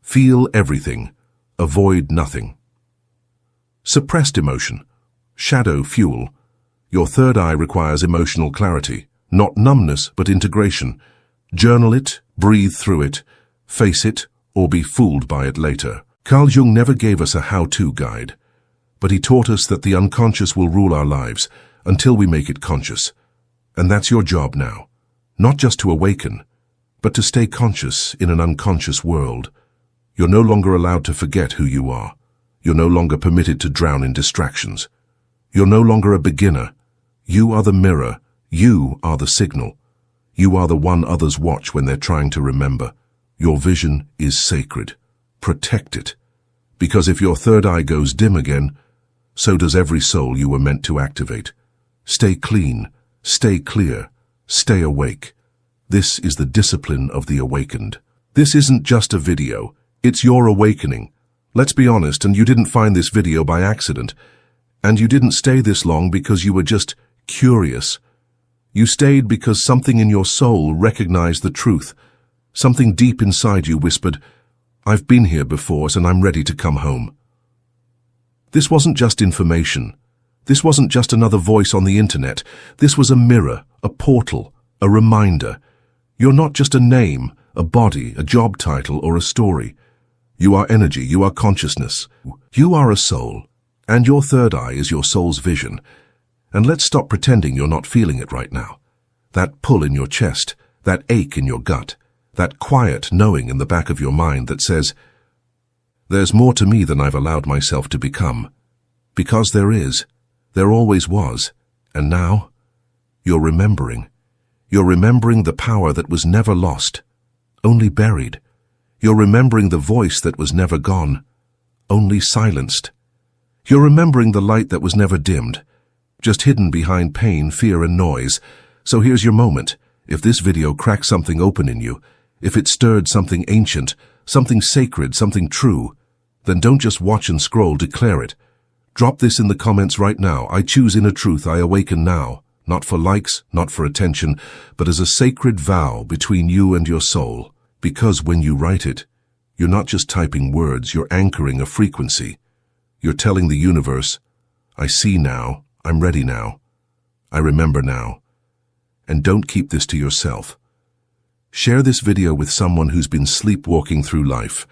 Feel everything. Avoid nothing. Suppressed emotion. Shadow fuel. Your third eye requires emotional clarity, not numbness, but integration. Journal it, breathe through it, face it, or be fooled by it later. Carl Jung never gave us a how-to guide, but he taught us that the unconscious will rule our lives until we make it conscious. And that's your job now. Not just to awaken, but to stay conscious in an unconscious world. You're no longer allowed to forget who you are. You're no longer permitted to drown in distractions. You're no longer a beginner. You are the mirror. You are the signal. You are the one others watch when they're trying to remember. Your vision is sacred. Protect it. Because if your third eye goes dim again, so does every soul you were meant to activate. Stay clean. Stay clear. Stay awake. This is the discipline of the awakened. This isn't just a video. It's your awakening. Let's be honest, and you didn't find this video by accident. And you didn't stay this long because you were just curious. You stayed because something in your soul recognized the truth. Something deep inside you whispered, "I've been here before, and I'm ready to come home." This wasn't just information. This wasn't just another voice on the internet. This was a mirror, a portal, a reminder. You're not just a name, a body, a job title, or a story. You are energy, you are consciousness. You are a soul, and your third eye is your soul's vision. And let's stop pretending you're not feeling it right now. That pull in your chest, that ache in your gut, that quiet knowing in the back of your mind that says, "There's more to me than I've allowed myself to become." Because there is. There always was. And now, you're remembering. You're remembering the power that was never lost, only buried. You're remembering the voice that was never gone, only silenced. You're remembering the light that was never dimmed, just hidden behind pain, fear, and noise. So here's your moment. If this video cracked something open in you, if it stirred something ancient, something sacred, something true, then don't just watch and scroll, declare it. Drop this in the comments right now. I choose inner truth, I awaken now. Not for likes, not for attention, but as a sacred vow between you and your soul. Because when you write it, you're not just typing words, you're anchoring a frequency. You're telling the universe, "I see now, I'm ready now, I remember now." And don't keep this to yourself. Share this video with someone who's been sleepwalking through life,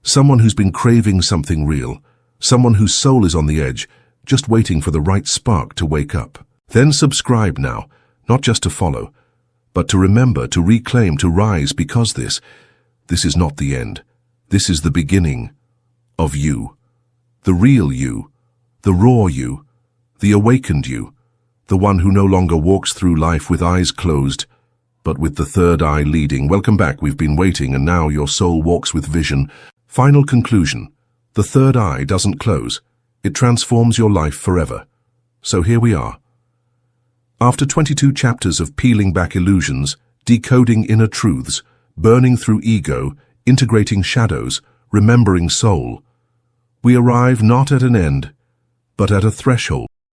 someone who's been craving something real, someone whose soul is on the edge, just waiting for the right spark to wake up. Then subscribe now, not just to follow, but to remember, to reclaim, to rise, because this is not the end. This is the beginning of you. The real you, the raw you, the awakened you, the one who no longer walks through life with eyes closed, but with the third eye leading. Welcome back, we've been waiting, and now your soul walks with vision. Final conclusion, the third eye doesn't close. It transforms your life forever. So here we are. After 22 chapters of peeling back illusions, decoding inner truths, burning through ego, integrating shadows, remembering soul, we arrive not at an end, but at a threshold.